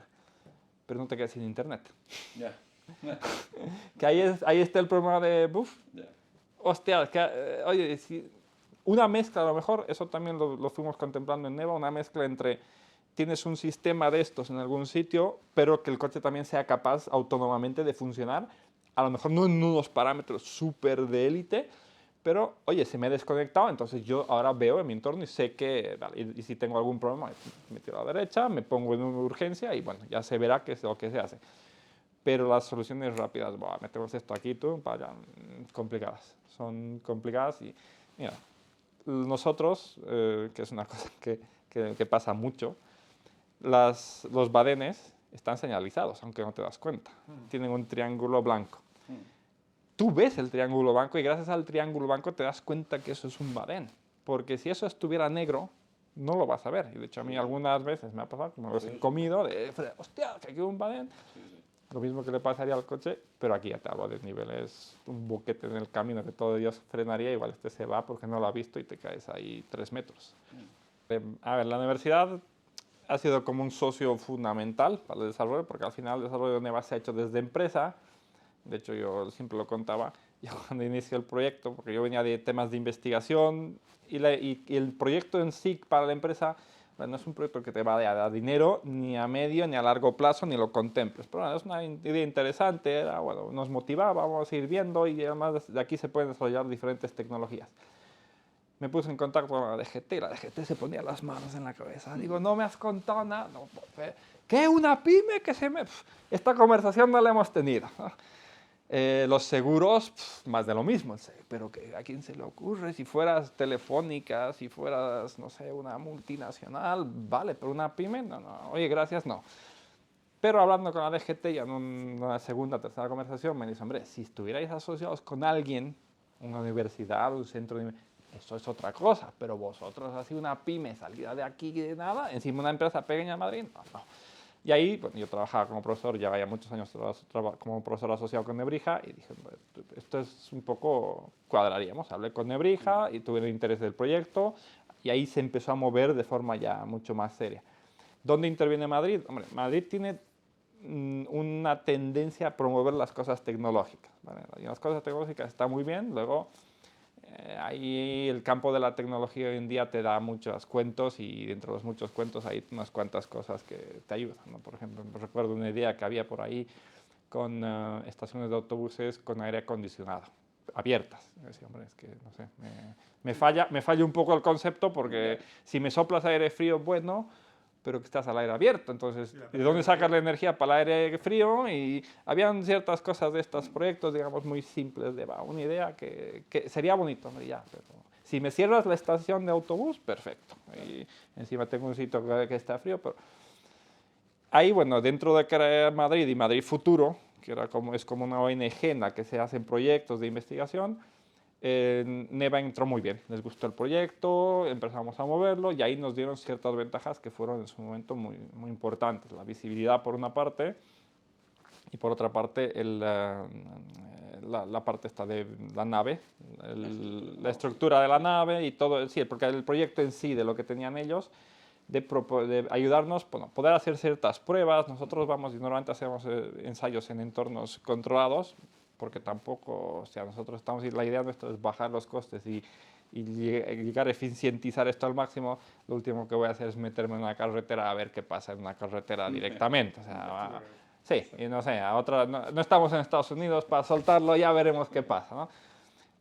Speaker 1: pero no te quedes sin internet. Que ahí está el problema de, hostia, oye, si una mezcla a lo mejor, eso también lo fuimos contemplando en Neva, una mezcla entre tienes un sistema de estos en algún sitio, pero que el coche también sea capaz autónomamente de funcionar, a lo mejor no en unos parámetros súper de élite, pero, oye, se me ha desconectado, entonces yo ahora veo en mi entorno y sé que, vale, y si tengo algún problema, me tiro a la derecha, me pongo en una urgencia y, bueno, ya se verá qué es lo que se hace. Pero las soluciones rápidas, metemos esto aquí, tú, complicadas. Son complicadas y Mira, nosotros, que es una cosa que pasa mucho, los badenes están señalizados, aunque no te das cuenta. Tienen un triángulo blanco. Tú ves el triángulo blanco y gracias al triángulo blanco te das cuenta que eso es un badén. Porque si eso estuviera negro, no lo vas a ver. Y de hecho a mí algunas veces me ha pasado que me los he comido de, hostia, que aquí hay un badén. Lo mismo que le pasaría al coche, pero aquí ya te hablo de niveles, un boquete en el camino que todo Dios frenaría, igual este se va porque no lo ha visto y te caes ahí 3 metros. A ver, la universidad ha sido como un socio fundamental para el desarrollo, porque al final el desarrollo de Neva se ha hecho desde empresa. De hecho, yo siempre lo contaba, yo cuando inició el proyecto, porque yo venía de temas de investigación y el proyecto en sí para la empresa, bueno, no es un proyecto que te va a dar dinero ni a medio ni a largo plazo, ni lo contemples. Pero bueno, es una idea interesante, era, bueno, nos motivaba, vamos a ir viendo y además de aquí se pueden desarrollar diferentes tecnologías. Me puse en contacto con la DGT y la DGT se ponía las manos en la cabeza. Digo, no me has contado nada. No, ¿qué? ¿Una pyme? Que se me... Esta conversación no la hemos tenido. Los seguros, más de lo mismo. Pero ¿a quién se le ocurre? Si fueras Telefónica, si fueras, no sé, una multinacional, vale, pero una pyme, no. Oye, gracias, no. Pero hablando con la DGT ya en una segunda, tercera conversación, me dice, hombre, si estuvierais asociados con alguien, una universidad, un centro de... Eso es otra cosa, pero vosotros así una pyme salida de aquí de nada, encima una empresa pequeña en Madrid, no. Y ahí, bueno, yo trabajaba como profesor, llevaba ya muchos años como profesor asociado con Nebrija y dije, esto es un poco, cuadraríamos. Hablé con Nebrija y tuve el interés del proyecto y ahí se empezó a mover de forma ya mucho más seria. ¿Dónde interviene Madrid? Hombre, Madrid tiene una tendencia a promover las cosas tecnológicas, ¿vale? Y las cosas tecnológicas están muy bien, luego ahí el campo de la tecnología hoy en día te da muchos cuentos y dentro de los muchos cuentos hay unas cuantas cosas que te ayudan, ¿no? Por ejemplo, recuerdo una idea que había por ahí con estaciones de autobuses con aire acondicionado, abiertas. Y decía, hombre, es que no sé, me falla un poco el concepto porque si me soplas aire frío, bueno, pero que estás al aire abierto, entonces, ¿de dónde sacas la energía para el aire frío? Y habían ciertas cosas de estos proyectos, digamos, muy simples, de una idea que sería bonito, ¿no? Ya, pero si me cierras la estación de autobús, perfecto, y encima tengo un sitio que está frío, pero ahí, bueno, dentro de que era Madrid y Madrid Futuro, que es como una ONG en la que se hacen proyectos de investigación, Neva entró muy bien, les gustó el proyecto, empezamos a moverlo y ahí nos dieron ciertas ventajas que fueron en su momento muy, muy importantes. La visibilidad por una parte y por otra parte la parte esta de la nave, la estructura de la nave y todo, sí, porque el proyecto en sí de lo que tenían ellos, de ayudarnos, bueno, poder hacer ciertas pruebas. Nosotros vamos y normalmente hacemos ensayos en entornos controlados, porque tampoco, o sea, nosotros estamos, y la idea nuestra es bajar los costes y llegar a eficientizar esto al máximo. Lo último que voy a hacer es meterme en una carretera a ver qué pasa en una carretera directamente. O sea, sí, y no sé, no estamos en Estados Unidos para soltarlo, ya veremos qué pasa, ¿no?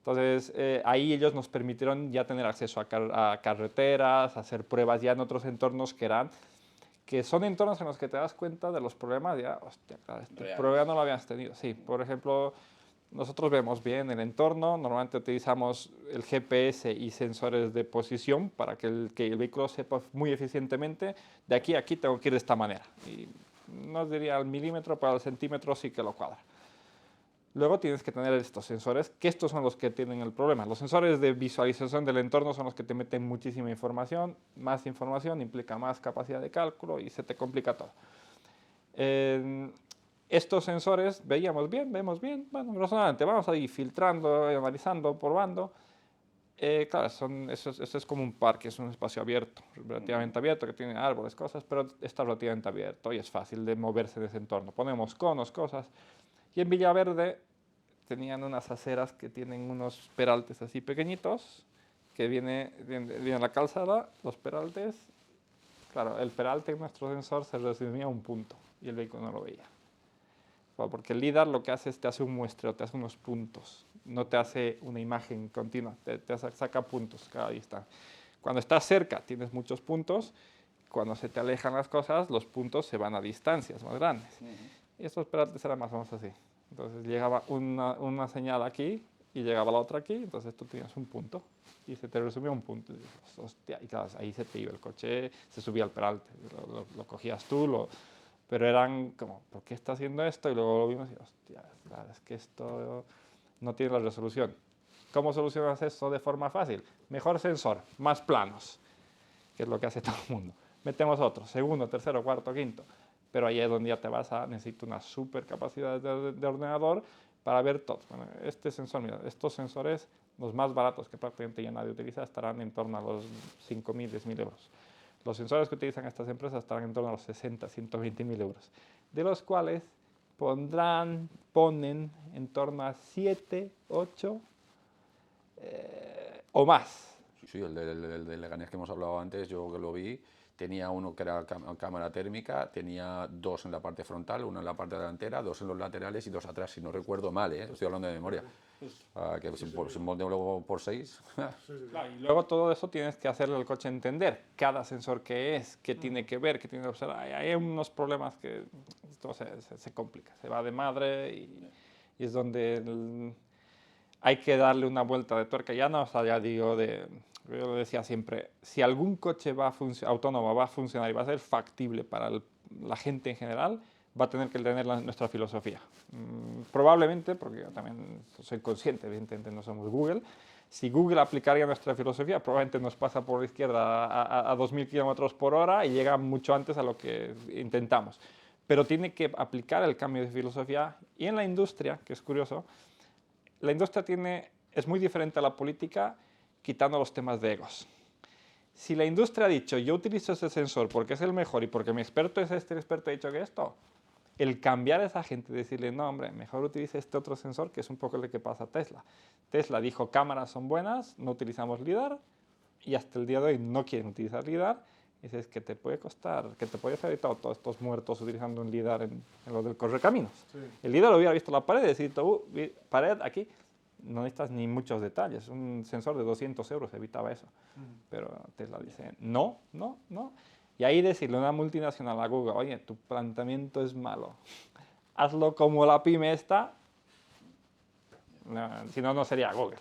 Speaker 1: Entonces, ahí ellos nos permitieron ya tener acceso a carreteras, hacer pruebas ya en otros entornos que son entornos en los que te das cuenta de los problemas, ya, hostia, claro, este problema no lo habías tenido. Sí, por ejemplo, nosotros vemos bien el entorno, normalmente utilizamos el GPS y sensores de posición para que el vehículo sepa muy eficientemente, de aquí a aquí tengo que ir de esta manera. Y no diría al milímetro, pero al centímetro sí que lo cuadra. Luego tienes que tener estos sensores, que estos son los que tienen el problema. Los sensores de visualización del entorno son los que te meten muchísima información. Más información implica más capacidad de cálculo y se te complica todo. Estos sensores vemos bien, bueno, razonablemente. Vamos a ir filtrando, analizando, probando. Claro, eso es como un parque, es un espacio abierto, relativamente abierto, que tiene árboles, cosas, pero está relativamente abierto y es fácil de moverse en ese entorno. Ponemos conos, cosas. Y en Villaverde tenían unas aceras que tienen unos peraltes así pequeñitos, que viene la calzada, los peraltes. Claro, el peralte en nuestro sensor se resumía a un punto y el vehículo no lo veía. Porque el LIDAR lo que hace es te hace un muestreo, te hace unos puntos, no te hace una imagen continua, te saca puntos cada distancia. Cuando estás cerca tienes muchos puntos, cuando se te alejan las cosas, los puntos se van a distancias más grandes. Y estos peraltes eran más o menos así. Entonces llegaba una señal aquí y llegaba la otra aquí, entonces tú tenías un punto y se te resumía un punto. Y dices, hostia, y claro, ahí se te iba el coche, se subía al peralte, lo cogías tú, pero eran como, ¿por qué está haciendo esto? Y luego lo vimos y, hostia, claro, es que esto no tiene la resolución. ¿Cómo solucionas eso de forma fácil? Mejor sensor, más planos, que es lo que hace todo el mundo. Metemos otro, segundo, tercero, cuarto, quinto. Pero ahí es donde ya te vas a necesitar una super capacidad de ordenador para ver todo. Bueno, este sensor, mira, estos sensores, los más baratos que prácticamente ya nadie utiliza, estarán en torno a los 5.000, 10.000 euros. Los sensores que utilizan estas empresas estarán en torno a los 60, 120.000 euros, de los cuales ponen en torno a 7, 8 o más.
Speaker 3: Sí, el de Leganés que hemos hablado antes, yo que lo vi, tenía uno que era cámara térmica, tenía 2 en la parte frontal, 1 en la parte delantera, 2 en los laterales y 2 atrás, si no recuerdo mal, estoy hablando de memoria. Que si luego por 6.
Speaker 1: Claro, y luego todo eso tienes que hacerle al coche entender cada sensor que es, qué tiene que ver, qué tiene que observar. Hay unos problemas que esto se complica, se va de madre y es donde hay que darle una vuelta de tuerca. Ya no, o sea, ya digo, yo lo decía siempre, si algún coche autónomo va a funcionar y va a ser factible para la gente en general, va a tener que tener nuestra filosofía. Probablemente, porque yo también soy consciente, evidentemente no somos Google, si Google aplicaría nuestra filosofía, probablemente nos pasa por la izquierda a 2.000 kilómetros por hora y llega mucho antes a lo que intentamos. Pero tiene que aplicar el cambio de filosofía. Y en la industria, que es curioso, la industria es muy diferente a la política, quitando los temas de egos. Si la industria ha dicho, yo utilizo ese sensor porque es el mejor y porque mi experto es este, el experto ha dicho que esto, el cambiar a esa gente y decirle, no, hombre, mejor utilice este otro sensor, que es un poco lo que pasa a Tesla. Tesla dijo, cámaras son buenas, no utilizamos LiDAR, y hasta el día de hoy no quieren utilizar LiDAR. Y dices, que te puede costar, que te puede haber evitado todos estos muertos utilizando un LiDAR en lo del correcaminos. Sí. El LiDAR hubiera visto la pared y decir, pared aquí, no necesitas ni muchos detalles. Un sensor de 200 euros evitaba eso. Pero Tesla dice, no. Y ahí decirle a una multinacional, a Google, oye, tu planteamiento es malo. Hazlo como la pyme esta. No, si no, no sería Google.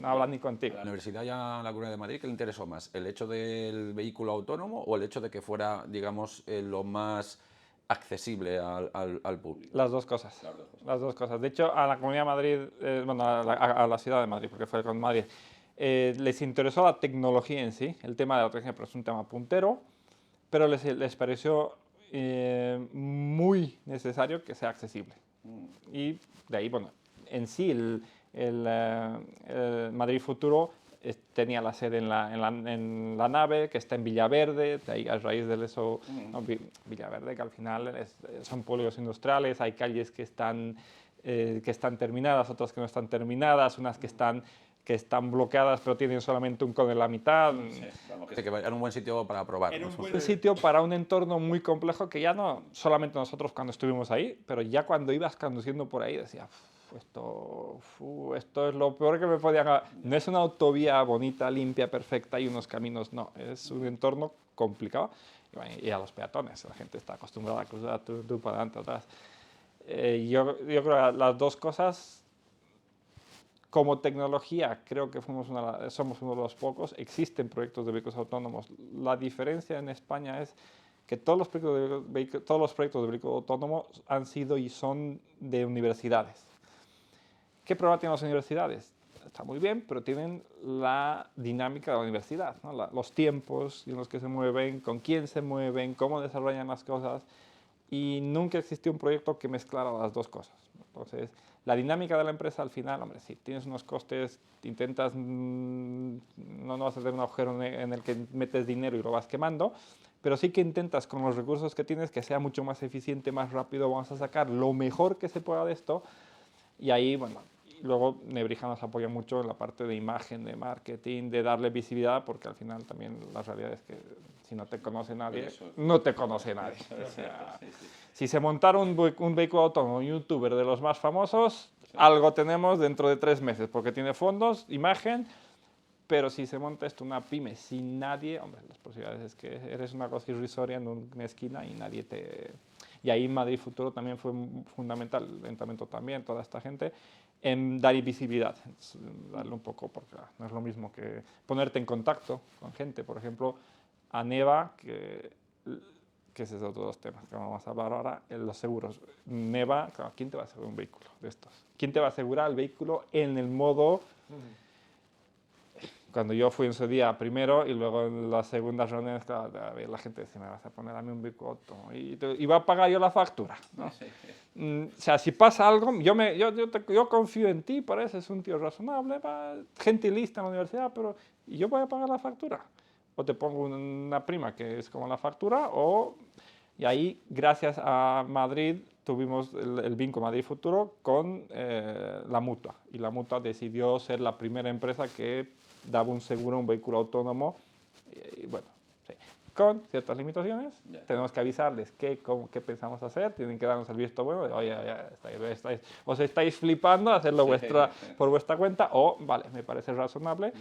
Speaker 1: No hablan ni contigo.
Speaker 3: ¿A la Universidad y a la Comunidad de Madrid qué le interesó más? ¿El hecho del vehículo autónomo o el hecho de que fuera, digamos, lo más accesible al público?
Speaker 1: Las dos cosas. Las dos cosas. De hecho, a la Comunidad de Madrid, a la ciudad de Madrid, porque fue con Madrid, les interesó la tecnología en sí. El tema de la tecnología es un tema puntero, pero les pareció muy necesario que sea accesible. Y de ahí, bueno, en sí el Madrid Futuro tenía la sede en la nave, que está en Villaverde, de ahí a raíz de eso, ¿no? Villaverde, que al final son polígonos industriales, hay calles que están terminadas, otras que no están terminadas, unas que están bloqueadas pero tienen solamente un cono en la mitad.
Speaker 3: Sí, vamos, que era un buen sitio para probar.
Speaker 1: Era un buen sitio para un entorno muy complejo que ya no solamente nosotros cuando estuvimos ahí, pero ya cuando ibas conduciendo por ahí decías, esto es lo peor que me podían hacer. No es una autovía bonita, limpia, perfecta y unos caminos, no, es un entorno complicado. Y a los peatones, la gente está acostumbrada a cruzar tú para adelante, atrás. Yo creo que las dos cosas, como tecnología, creo que somos uno de los pocos. Existen proyectos de vehículos autónomos. La diferencia en España es que todos los proyectos de vehículos autónomos han sido y son de universidades. ¿Qué problema tienen las universidades? Está muy bien, pero tienen la dinámica de la universidad, ¿no? Los tiempos en los que se mueven, con quién se mueven, cómo desarrollan las cosas. Y nunca existió un proyecto que mezclara las dos cosas. Entonces, la dinámica de la empresa al final, hombre, si tienes unos costes, intentas, no vas a tener un agujero en el que metes dinero y lo vas quemando, pero sí que intentas con los recursos que tienes que sea mucho más eficiente, más rápido, vamos a sacar lo mejor que se pueda de esto. Y ahí, bueno, luego Nebrija nos apoya mucho en la parte de imagen, de marketing, de darle visibilidad, porque al final también la realidad es que si no te conoce nadie, no te conoce nadie. O sea, si se montara un vehículo autónomo, un youtuber de los más famosos, algo tenemos dentro de 3 meses, porque tiene fondos, imagen, pero si se monta esto una pyme sin nadie, hombre, las posibilidades es que eres una cosa irrisoria en una esquina y nadie te... Y ahí Madrid Futuro también fue fundamental, el Ayuntamiento también, toda esta gente, en dar visibilidad, darle un poco, porque no es lo mismo que ponerte en contacto con gente. Por ejemplo, a Neva, que ese es otro de los temas que vamos a hablar ahora, los seguros. Neva, claro, ¿quién te va a asegurar un vehículo de estos? ¿Quién te va a asegurar el vehículo en el modo... Cuando yo fui en su día primero y luego en las segundas reuniones, claro, la gente decía, me vas a poner a mí un vehículo autónomo y va a pagar yo la factura, ¿no? O sea, si pasa algo, yo confío en ti, pareces un tío razonable, gentilista en la universidad, pero yo voy a pagar la factura. O te pongo una prima que es como la factura, y ahí, gracias a Madrid, tuvimos el vínculo Madrid Futuro con la Mutua. Y la Mutua decidió ser la primera empresa que daba un seguro a un vehículo autónomo. Y bueno, sí, con ciertas limitaciones. Tenemos que avisarles qué pensamos hacer. Tienen que darnos el visto bueno de, oye, os estáis flipando, hacerlo por vuestra cuenta. O, vale, me parece razonable.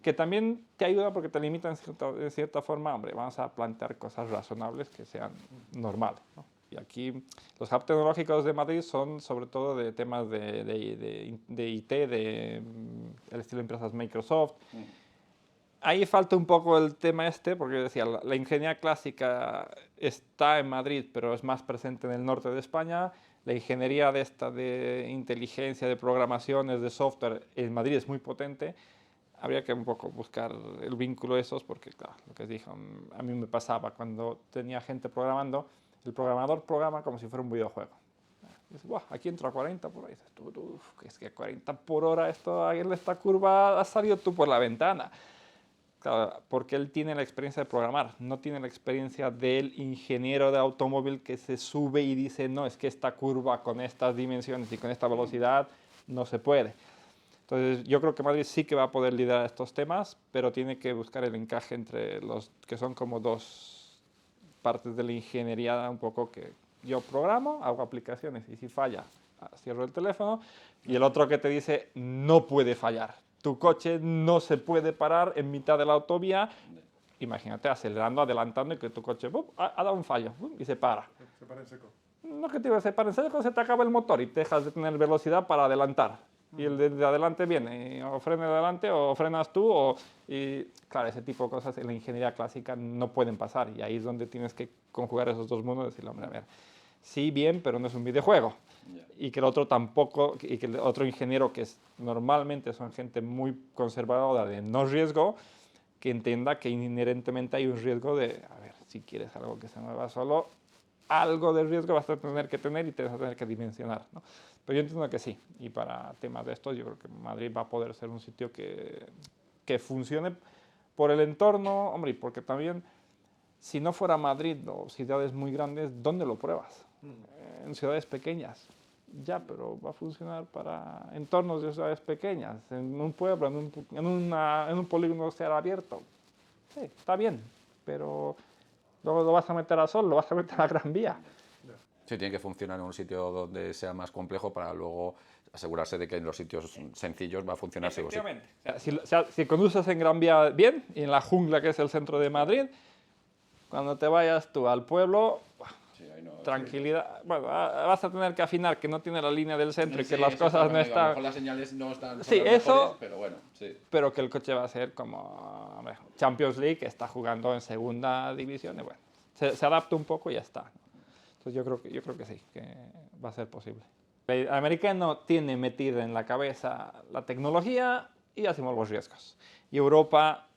Speaker 1: Que también te ayuda porque te limita en cierta forma, hombre, vamos a plantear cosas razonables que sean normales, ¿no? Y aquí los hubs tecnológicos de Madrid son sobre todo de temas de IT, el estilo de empresas Microsoft. Ahí falta un poco el tema porque decía, la ingeniería clásica está en Madrid, pero es más presente en el norte de España. La ingeniería de inteligencia, de programaciones, de software en Madrid es muy potente. Habría que un poco buscar el vínculo de esos, porque claro, lo que dijo, a mí me pasaba cuando tenía gente programando, el programador programa como si fuera un videojuego. Dices, wow, aquí entra a 40 por ahí. Dices, es que 40 por hora, esta curva has salido tú por la ventana. Claro, porque él tiene la experiencia de programar, no tiene la experiencia del ingeniero de automóvil que se sube y dice, no, es que esta curva con estas dimensiones y con esta velocidad no se puede. Entonces, yo creo que Madrid sí que va a poder liderar estos temas, pero tiene que buscar el encaje entre los que son como dos partes de la ingeniería, un poco que yo programo, hago aplicaciones y si falla, cierro el teléfono, y el otro que te dice, no puede fallar. Tu coche no se puede parar en mitad de la autovía. Imagínate acelerando, adelantando y que tu coche ha dado un fallo y se para.
Speaker 2: Se para en seco.
Speaker 1: No que te digo, se para en seco, se te acaba el motor y dejas de tener velocidad para adelantar. Y el de adelante viene, o frena de adelante o frenas tú, y claro, ese tipo de cosas en la ingeniería clásica no pueden pasar. Y ahí es donde tienes que conjugar esos dos mundos y decirle, hombre, a ver, sí, bien, pero no es un videojuego. Y que el otro tampoco, y que el otro ingeniero, que normalmente son gente muy conservadora de no riesgo, que entienda que inherentemente hay un riesgo de, a ver, si quieres algo que se mueva solo, algo de riesgo vas a tener que tener y te vas a tener que dimensionar, ¿no? Pero yo entiendo que sí, y para temas de estos yo creo que Madrid va a poder ser un sitio que funcione por el entorno, hombre, y porque también, si no fuera Madrid o ciudades muy grandes, ¿dónde lo pruebas? En ciudades pequeñas, ya, pero va a funcionar para entornos de ciudades pequeñas, en un pueblo, en un polígono industrial abierto. Sí, está bien, pero luego lo vas a meter a Sol, lo vas a meter a Gran Vía.
Speaker 3: Sí, tiene que funcionar en un sitio donde sea más complejo para luego asegurarse de que en los sitios sencillos va a funcionar sí o sí.
Speaker 1: O sea, si conduces en Gran Vía bien, y en la jungla que es el centro de Madrid, cuando te vayas tú al pueblo, sí, tranquilidad. Sí. Bueno, vas a tener que afinar que no tiene la línea del centro y que las cosas no están... A lo mejor
Speaker 3: las señales no están...
Speaker 1: Sí, eso, mejores,
Speaker 3: pero bueno, sí.
Speaker 1: Pero que el coche va a ser como hombre, Champions League, que está jugando en segunda división, y bueno, se adapta un poco y ya está. Entonces yo creo que sí, que va a ser posible. El americano tiene metida en la cabeza la tecnología y hacemos los riesgos. Y Europa,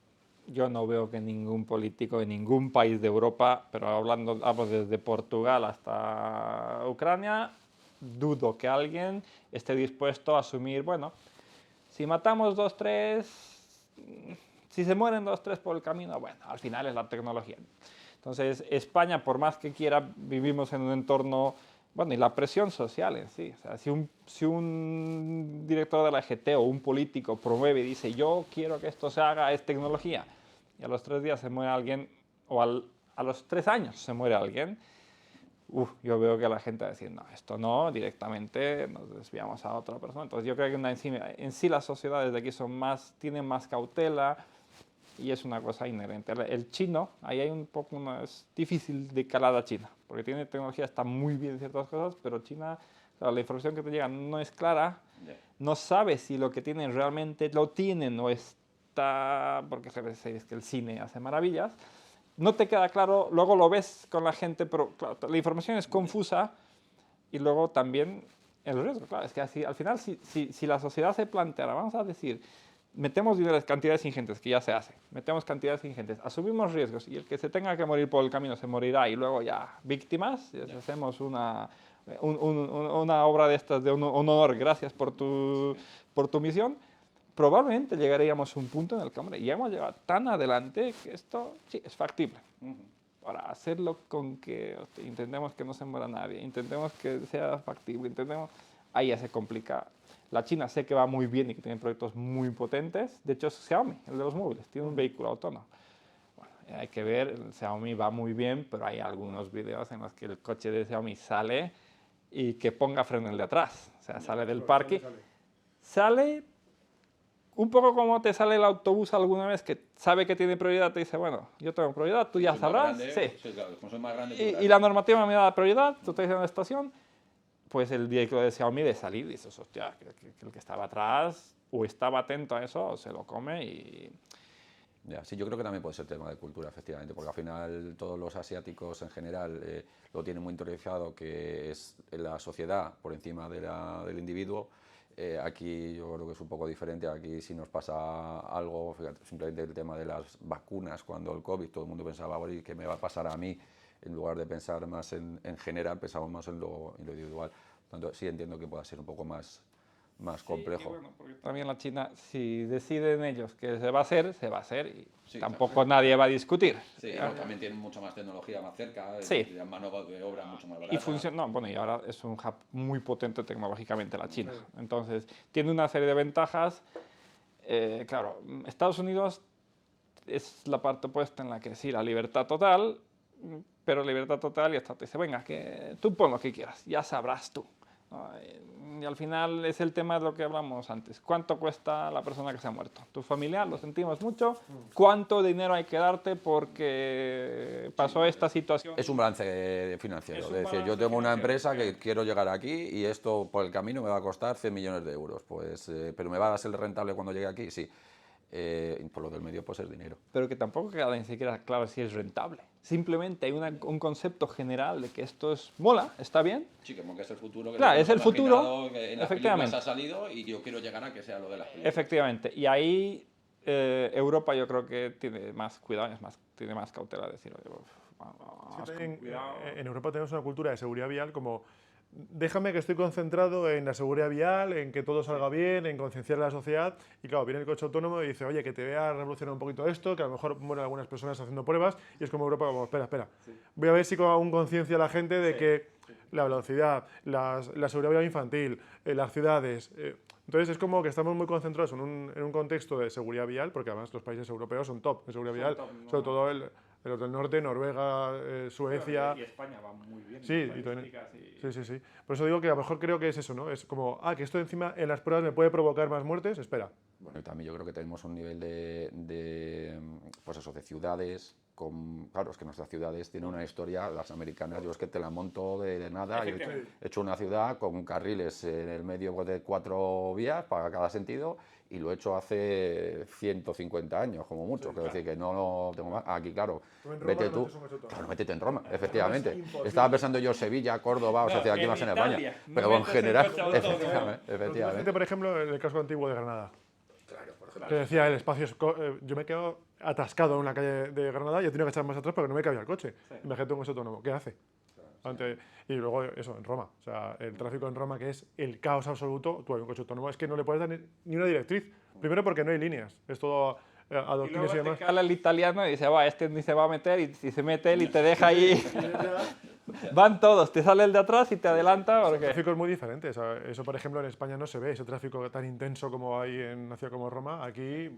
Speaker 1: yo no veo que ningún político de ningún país de Europa, pero hablo desde Portugal hasta Ucrania, dudo que alguien esté dispuesto a asumir, bueno, si matamos 2, 3, si se mueren 2, 3 por el camino, bueno, al final es la tecnología. Entonces, España, por más que quiera, vivimos en un entorno, bueno, y la presión social en sí. O sea, si un director de la EGT o un político promueve y dice, yo quiero que esto se haga, es tecnología, y a los 3 días se muere alguien, o a los 3 años se muere alguien, yo veo que la gente va a decir, no, esto no, directamente nos desviamos a otra persona. Entonces, yo creo que en sí las sociedades de aquí tienen más cautela, y es una cosa inherente. El chino, ahí hay un poco es difícil de calar a China, porque tiene tecnología, está muy bien en ciertas cosas, pero China, claro, la información que te llega no es clara, no sabes si lo que tienen realmente lo tienen o está, porque a veces es que el cine hace maravillas, no te queda claro, luego lo ves con la gente, pero claro, la información es confusa y luego también el riesgo, claro, es que así, al final si la sociedad se planteara, vamos a decir, metemos dinero, cantidades ingentes, que ya se hace, metemos cantidades ingentes, asumimos riesgos y el que se tenga que morir por el camino se morirá y luego ya víctimas, y hacemos una obra de estas de un honor, gracias por tu misión, probablemente llegaríamos a un punto en el que, hombre, ya hemos llegado tan adelante que esto sí es factible. Para hacerlo con que intentemos que no se muera nadie, intentemos que sea factible, ahí ya se complica. La China sé que va muy bien y que tiene proyectos muy potentes. De hecho, Xiaomi, el de los móviles, tiene un vehículo autónomo. Bueno, hay que ver, el Xiaomi va muy bien, pero hay algunos videos en los que el coche de Xiaomi sale y que ponga freno el de atrás. O sea, sale del parque. Sale un poco como te sale el autobús alguna vez que sabe que tiene prioridad, te dice, bueno, yo tengo prioridad, tú ya sabrás. Sí.
Speaker 3: Claro, como soy más grande,
Speaker 1: Y la normativa me da prioridad, tú te dices en la estación, pues el vehículo de Xiaomi de salir, dices, hostia, que el que estaba atrás o estaba atento a eso o se lo come y...
Speaker 3: Ya, sí, yo creo que también puede ser tema de cultura, efectivamente, porque al final todos los asiáticos en general lo tienen muy interiorizado, que es la sociedad por encima del individuo. Aquí yo creo que es un poco diferente, aquí si nos pasa algo, fíjate, simplemente el tema de las vacunas, cuando el COVID todo el mundo pensaba, oye, ¿qué me va a pasar a mí? En lugar de pensar más en general, pensamos más en lo individual. Por tanto, sí entiendo que pueda ser un poco más complejo.
Speaker 1: Sí, y bueno, porque también la China, si deciden ellos que se va a hacer y
Speaker 3: Sí,
Speaker 1: tampoco
Speaker 3: claro.
Speaker 1: nadie va a discutir.
Speaker 3: Sí, bueno, también tienen mucha más tecnología más cerca,
Speaker 1: Sí.
Speaker 3: mano de obra mucho más barata.
Speaker 1: Y funciona, no, bueno, y ahora es un hub muy potente tecnológicamente la China. Entonces, tiene una serie de ventajas. Claro, Estados Unidos es la parte opuesta en la que sí, la libertad total, pero libertad total y hasta te dice, venga, que tú pon lo que quieras, ya sabrás tú. ¿No? Y al final es el tema de lo que hablamos antes. ¿Cuánto cuesta la persona que se ha muerto? Tu familiar, lo sentimos mucho. ¿Cuánto dinero hay que darte porque pasó esta situación?
Speaker 3: Es un balance financiero.
Speaker 1: Es un
Speaker 3: Es decir, yo
Speaker 1: balance
Speaker 3: tengo una
Speaker 1: financiero,
Speaker 3: empresa
Speaker 1: sí.
Speaker 3: que quiero llegar aquí y esto por el camino me va a costar 100 millones de euros. Pues, ¿pero me va a ser rentable cuando llegue aquí? Sí. Por lo del medio, pues es dinero.
Speaker 1: Pero que tampoco queda ni siquiera claro si es rentable. Simplemente hay un concepto general de que esto es mola, está bien.
Speaker 3: Sí, como que es el futuro. Que
Speaker 1: Claro, es el futuro,
Speaker 3: en las
Speaker 1: efectivamente.
Speaker 3: películas ha salido y yo quiero llegar a que sea lo de las películas.
Speaker 1: Efectivamente. Y ahí Europa yo creo que tiene más cuidado, tiene más cautela de decir, oye, vamos con cuidado.
Speaker 2: En Europa tenemos una cultura de seguridad vial como déjame que estoy concentrado en la seguridad vial, en que todo salga bien, en concienciar a la sociedad. Y claro, viene el coche autónomo y dice, oye, que te voy a revolucionar un poquito esto, que a lo mejor mueren algunas personas haciendo pruebas. Y es como Europa, como, espera. Voy a ver si aún conciencia a la gente de que la velocidad, la seguridad vial infantil, las ciudades... entonces es como que estamos muy concentrados en un contexto de seguridad vial, porque además los países europeos son top en seguridad vial, sobre todo los del norte, Noruega, Suecia...
Speaker 1: Y España va muy bien.
Speaker 2: Sí, sí. Por eso digo que a lo mejor creo que es eso, ¿no? Es como, que esto encima en las pruebas me puede provocar más muertes, espera.
Speaker 3: Bueno, y también yo creo que tenemos un nivel pues eso, de ciudades. Claro, es que nuestras ciudades tienen una historia, las americanas, yo es que te la monto de nada. Yo he hecho una ciudad con carriles en el medio de 4 vías para cada sentido y lo he hecho hace 150 años, como mucho. Quiero decir que no tengo más. Aquí, claro, vete tú. Claro, métete en Roma, efectivamente. Estaba pensando yo Sevilla, Córdoba, o sea, aquí más en España. Pero en general, efectivamente.
Speaker 2: Por ejemplo, el casco antiguo de Granada. Que decía el espacio, yo me he quedado atascado en una calle de Granada y he tenido que echar más atrás porque no me cabía el coche. Imagínate un coche autónomo, ¿qué hace? Y luego eso, en Roma. O sea, el tráfico en Roma, que es el caos absoluto, tú hay un coche autónomo, es que no le puedes dar ni una directriz. Primero porque no hay líneas, es todo adoquines y demás.
Speaker 1: Te cala el italiano y dice, este ni se va a meter y se mete él y te deja ahí. Van todos, te sale el de atrás y te adelanta. Porque...
Speaker 2: El tráfico es muy diferente. O sea, eso, por ejemplo, en España no se ve, ese tráfico tan intenso como hay en una ciudad como Roma. Aquí...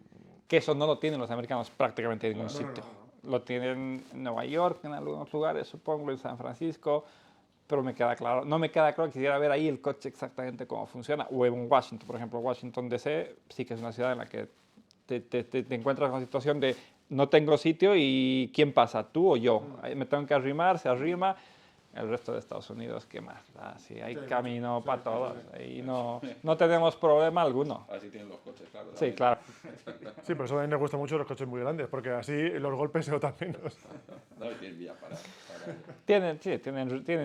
Speaker 1: Que eso no lo tienen los americanos prácticamente en ningún sitio. Lo tienen en Nueva York, en algunos lugares, supongo, en San Francisco, pero no me queda claro, quisiera ver ahí el coche exactamente cómo funciona. O en Washington, por ejemplo, Washington DC sí que es una ciudad en la que te encuentras con la situación de no tengo sitio y ¿quién pasa? ¿Tú o yo? Me tengo que arrimar, se arrima. el resto de Estados Unidos, ¿qué más? Sí, hay camino para todos. Ahí no tenemos problema alguno.
Speaker 3: Así tienen los coches, claro.
Speaker 1: Sí, claro.
Speaker 2: Sí, por eso a mí me gustan mucho los coches muy grandes, porque así los golpes se notan menos.
Speaker 3: No, tienen vía para
Speaker 1: Tienen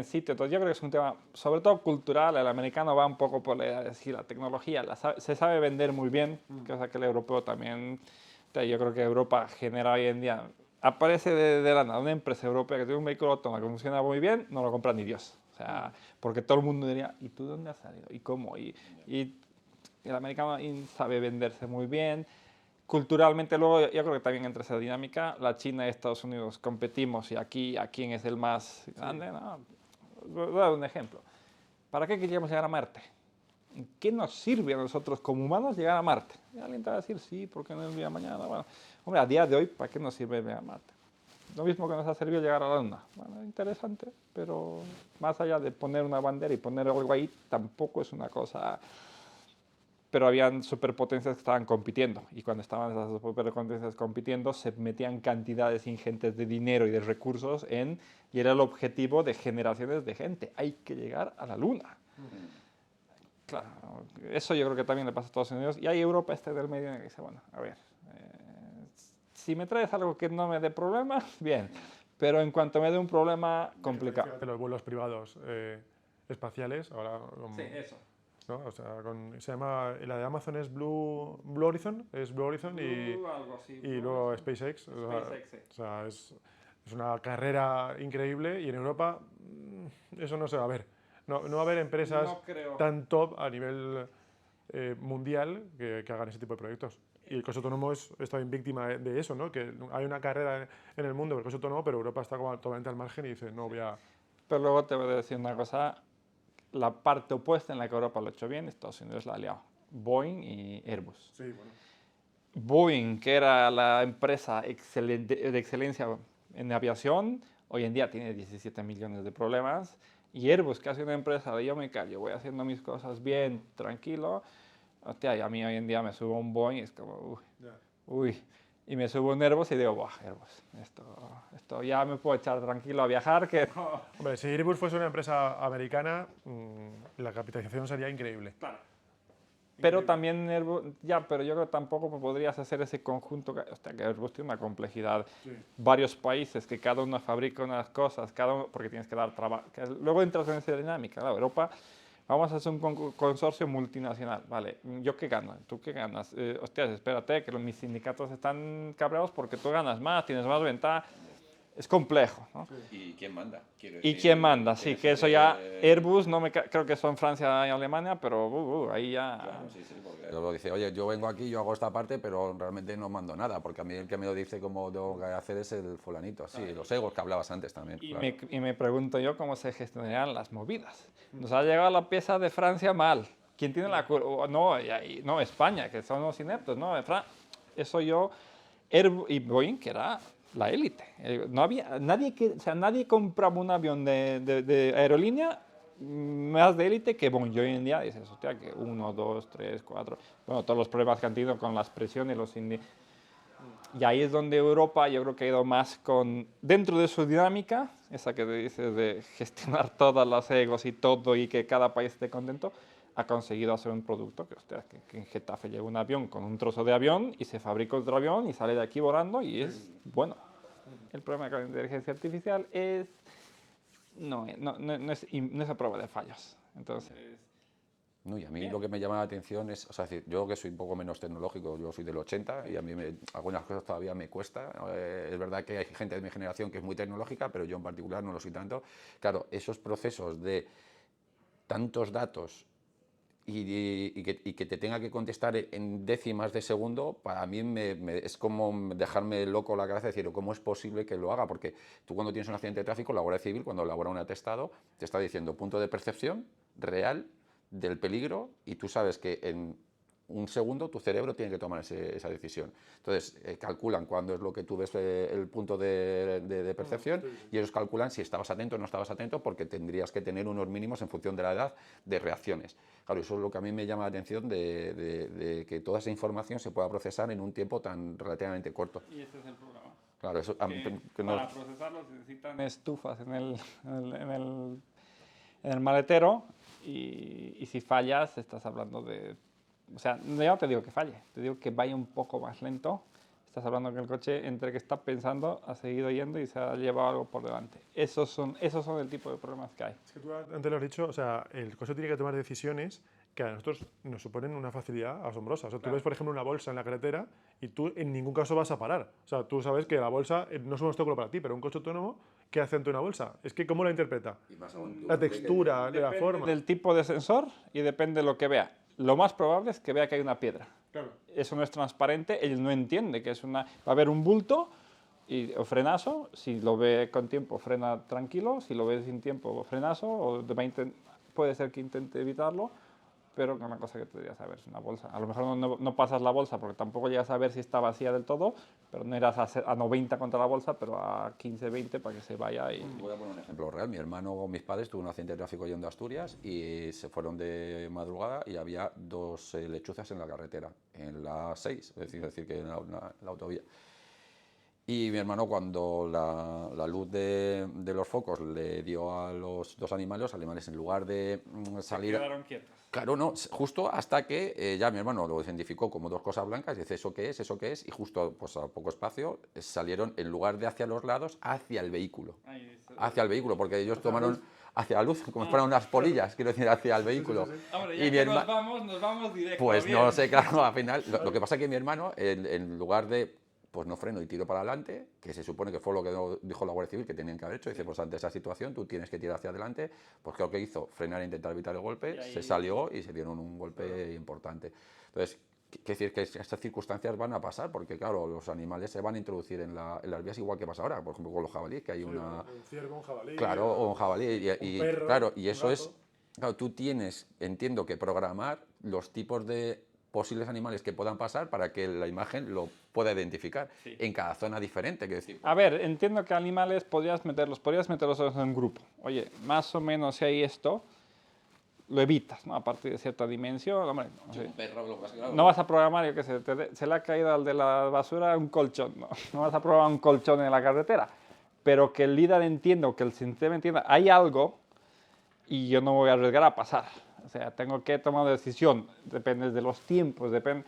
Speaker 1: sitio. Entonces yo creo que es un tema, sobre todo cultural. El americano va un poco por la tecnología. Se sabe vender muy bien, cosa que el europeo también. Yo creo que Europa genera hoy en día. Aparece de la nada una empresa europea que tiene un vehículo autónomo que funciona muy bien, no lo compra ni Dios. O sea, porque todo el mundo diría, ¿y tú dónde has salido? ¿Y cómo? Y el americano sabe venderse muy bien. Culturalmente, luego, yo creo que también entre esa dinámica, la China y Estados Unidos competimos y aquí, ¿a quién es el más grande? ¿No? Voy a dar un ejemplo. ¿Para qué queríamos llegar a Marte? ¿Qué nos sirve a nosotros como humanos llegar a Marte? Y alguien te va a decir, sí, ¿por qué no el día de mañana? Bueno, hombre, a día de hoy, ¿para qué nos sirve llegar a Marte? Lo mismo que nos ha servido llegar a la Luna. Bueno, interesante, pero más allá de poner una bandera y poner algo ahí, tampoco es una cosa. Pero habían superpotencias que estaban compitiendo, y cuando estaban esas superpotencias compitiendo, se metían cantidades ingentes de dinero y de recursos y era el objetivo de generaciones de gente. Hay que llegar a la Luna. Claro, eso yo creo que también le pasa a Estados Unidos, y hay Europa del medio en el que dice, bueno, a ver, si me traes algo que no me dé problemas, bien, pero en cuanto me dé un problema, complicado.
Speaker 2: Fíjate, los vuelos privados espaciales, ahora...
Speaker 1: Sí, eso.
Speaker 2: ¿no? O sea, se llama, la de Amazon es Blue Horizon,
Speaker 1: Algo así,
Speaker 2: y luego SpaceX. O sea, es una carrera increíble, y en Europa eso no se va a ver. No va a haber empresas tan top a nivel mundial que hagan ese tipo de proyectos. Y el coche autónomo es también víctima de eso, ¿no? Que hay una carrera en el mundo del coche autónomo, pero Europa está como totalmente al margen y dice, no voy a...
Speaker 1: Pero luego te voy a decir una cosa, la parte opuesta en la que Europa lo ha hecho bien, Estados Unidos la ha liado. Boeing y Airbus.
Speaker 2: Sí, bueno.
Speaker 1: Boeing, que era la empresa de excelencia en aviación, hoy en día tiene 17 millones de problemas. Y Airbus, que hace una empresa de yo me callo, voy haciendo mis cosas bien, tranquilo. Hostia, y a mí hoy en día me subo a un Boeing y es como, uy. Y me subo a un Airbus y digo, buah, Airbus, esto ya me puedo echar tranquilo a viajar, que no.
Speaker 2: Hombre, si Airbus fuese una empresa americana, la capitalización sería increíble.
Speaker 1: Claro. Pero también Airbus, pero yo creo que tampoco podrías hacer ese conjunto, hostia, que Airbus tiene una complejidad, varios países que cada uno fabrica unas cosas, porque tienes que dar trabajo, luego entras en esa dinámica, claro, Europa, vamos a hacer un consorcio multinacional, vale, ¿yo qué gano? ¿Tú qué ganas? Hostias, espérate, que mis sindicatos están cabreados porque tú ganas más, tienes más ventaja. Es complejo, ¿no?
Speaker 3: ¿Y quién manda?
Speaker 1: ¿Y quién manda? Sí, que eso ya, Airbus, creo que son Francia y Alemania, pero ahí ya...
Speaker 3: Claro, sí, porque luego dice, oye, yo vengo aquí, yo hago esta parte, pero realmente no mando nada, porque a mí el que me lo dice cómo tengo que hacer es el fulanito. Sí, los egos que hablabas antes también.
Speaker 1: Y me pregunto yo cómo se gestionarían las movidas. Nos ha llegado la pieza de Francia mal. ¿Quién tiene la culpa? No, España, que son los ineptos, ¿no? Eso yo... Airbus y Boeing, que era la élite. No había nadie compraba un avión de aerolínea más de élite que Boeing. Y hoy en día dices, hostia, que 1, 2, 3, 4, bueno, todos los problemas que han tenido con las presiones, y ahí es donde Europa, yo creo que ha ido más dentro de su dinámica, esa que te dices de gestionar todas las egos y todo y que cada país esté contento, ha conseguido hacer un producto que en Getafe llega un avión con un trozo de avión y se fabrica otro avión y sale de aquí volando y es bueno. El problema con la inteligencia artificial no es a prueba de fallos. Entonces...
Speaker 3: No, y a mí lo que me llama la atención es, o sea, yo que soy un poco menos tecnológico, yo soy del 80 y a mí algunas cosas todavía me cuesta. Es verdad que hay gente de mi generación que es muy tecnológica, pero yo en particular no lo soy tanto. Claro, esos procesos de tantos datos y que te tenga que contestar en décimas de segundo, para mí es como dejarme loco la cabeza, decir, ¿cómo es posible que lo haga? Porque tú cuando tienes un accidente de tráfico, la Guardia Civil, cuando elabora un atestado, te está diciendo punto de percepción real del peligro y tú sabes que en un segundo tu cerebro tiene que tomar esa decisión. Entonces, calculan cuándo es lo que tú ves el punto de percepción y ellos calculan si estabas atento o no estabas atento porque tendrías que tener unos mínimos en función de la edad de reacciones. Claro, eso es lo que a mí me llama la atención de que toda esa información se pueda procesar en un tiempo tan relativamente corto.
Speaker 1: Y ese es el problema.
Speaker 3: Claro, eso, que no-
Speaker 1: Para procesarlos necesitan estufas en el maletero y si fallas estás hablando de... O sea, yo no te digo que falle, te digo que vaya un poco más lento. Estás hablando que el coche, entre que está pensando, ha seguido yendo y se ha llevado algo por delante. Esos son el tipo de problemas que hay.
Speaker 2: Es que tú antes lo has dicho, o sea, el coche tiene que tomar decisiones que a nosotros nos suponen una facilidad asombrosa. O sea, tú ves, por ejemplo, una bolsa en la carretera y tú en ningún caso vas a parar. O sea, tú sabes que la bolsa no es un obstáculo para ti, pero un coche autónomo, ¿qué hace ante una bolsa? Es que, ¿cómo la interpreta? La textura, la forma.
Speaker 1: Del tipo de sensor y depende de lo que vea. Lo más probable es que vea que hay una piedra.
Speaker 2: Claro.
Speaker 1: Eso no es transparente, él no entiende que es una... Va a haber un bulto o frenazo, si lo ve con tiempo frena tranquilo, si lo ve sin tiempo frenazo, puede ser que intente evitarlo, pero una cosa que te diría saber es una bolsa. A lo mejor no pasas la bolsa porque tampoco llegas a ver si está vacía del todo, pero no irás a 90 contra la bolsa, pero a 15, 20 para que se vaya.
Speaker 3: Voy a poner un ejemplo real. Mi hermano o mis padres tuvo un accidente de tráfico yendo a Asturias y se fueron de madrugada y había 2 lechuzas en la carretera, en la 6, es decir que en la autovía. Y mi hermano, cuando la luz de los focos le dio a los 2 animales, los animales en lugar de salir...
Speaker 1: Se quedaron quietos.
Speaker 3: Claro, no, justo hasta que ya mi hermano lo identificó como 2 cosas blancas y dice, ¿eso qué es? ¿Eso qué es? Y justo pues, a poco espacio salieron, en lugar de hacia los lados, hacia el vehículo. Hacia el vehículo, porque ellos tomaron hacia la luz, como si fueran unas polillas, quiero decir, hacia el vehículo.
Speaker 1: Hombre,
Speaker 3: Y
Speaker 1: ya
Speaker 3: mi
Speaker 1: que nos vamos directo.
Speaker 3: pues
Speaker 1: bien.
Speaker 3: no sé, claro, al final, lo que pasa es que mi hermano, en lugar de, pues no freno y tiro para adelante, que se supone que fue lo que dijo la Guardia Civil que tenían que haber hecho, dice, pues ante esa situación tú tienes que tirar hacia adelante, pues ¿qué es lo que hizo? Frenar e intentar evitar el golpe, se salió y se dieron un golpe importante. Entonces, quiere decir que estas circunstancias van a pasar, porque claro, los animales se van a introducir en las vías igual que pasa ahora, por ejemplo con los jabalíes, que hay una...
Speaker 2: Un ciervo, un jabalí.
Speaker 3: Claro, o un jabalí, y
Speaker 2: perro,
Speaker 3: claro, y
Speaker 2: un
Speaker 3: eso es...
Speaker 2: gato.
Speaker 3: Claro, tú tienes, entiendo que programar los tipos de posibles animales que puedan pasar para que la imagen lo pueda identificar en cada zona diferente. Que decir,
Speaker 1: A ver, entiendo que animales podrías meterlos en un grupo. Oye, más o menos si hay esto, lo evitas, ¿no? A partir de cierta dimensión, hombre, no sé.
Speaker 3: un perro, lo que pasa es que, claro,
Speaker 1: No vas a programar, yo qué sé, se le ha caído al de la basura un colchón, no, no vas a programar un colchón en la carretera, pero que el líder entienda o que el sistema entienda, hay algo y yo no voy a arriesgar a pasar. O sea, tengo que tomar una decisión, depende de los tiempos, depende...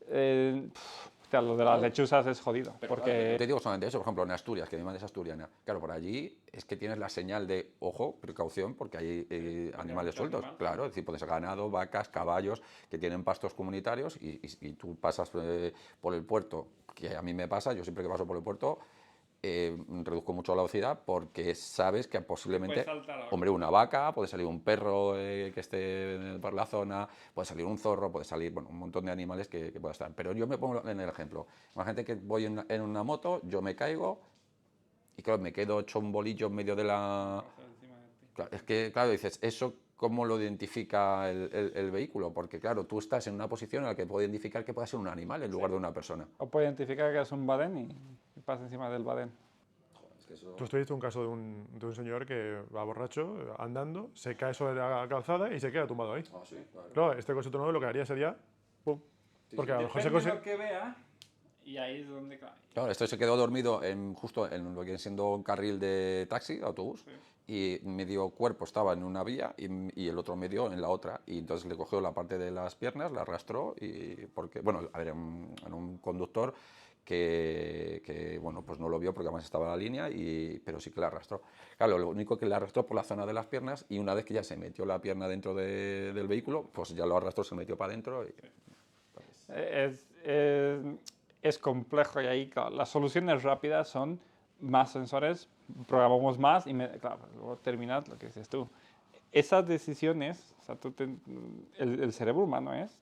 Speaker 1: o sea, lo de las lechuzas es jodido,
Speaker 3: pero
Speaker 1: porque...
Speaker 3: claro, te digo solamente eso, por ejemplo, en Asturias, que mi madre es asturiana, claro, por allí es que tienes la señal de, ojo, precaución, porque hay animales sueltos, claro, es decir, puedes ganado, vacas, caballos, que tienen pastos comunitarios y tú pasas por el puerto, que a mí me pasa, yo siempre que paso por el puerto, reduzco mucho la velocidad porque sabes que posiblemente, hombre, una vaca, puede salir un perro que esté por la zona, puede salir un zorro, puede salir, bueno, un montón de animales que pueda estar. Pero yo me pongo en el ejemplo. Imagínate que voy en una moto, yo me caigo y claro, me quedo hecho un bolillo en medio de la... Claro, es que, claro, dices, eso... ¿Cómo lo identifica el vehículo? Porque, claro, tú estás en una posición en la que puede identificar que puede ser un animal en lugar de una persona.
Speaker 1: O puede identificar que es un badén y pasa encima del badén.
Speaker 2: Tú estuviste un caso de un señor que va borracho, andando, se cae sobre la calzada y se queda tumbado ahí.
Speaker 3: Ah, sí, claro.
Speaker 2: Claro, este coche autónomo lo que haría sería... ¡pum! Porque a lo mejor se
Speaker 1: Depende de lo que vea y ahí es donde...
Speaker 3: Claro, esto se quedó dormido justo en lo que viene siendo un carril de taxi, de autobús, y medio cuerpo estaba en una vía y el otro medio en la otra. Y entonces le cogió la parte de las piernas, la arrastró, y porque, bueno, a ver, era un conductor que, bueno, pues no lo vio porque además estaba en la línea, pero sí que la arrastró. Claro, lo único que le arrastró por la zona de las piernas y una vez que ya se metió la pierna dentro del vehículo, pues ya lo arrastró, se metió para adentro.
Speaker 1: Es complejo y ahí claro, las soluciones rápidas son más sensores, programamos más y claro, luego terminas lo que dices tú. Esas decisiones, o sea, el cerebro humano es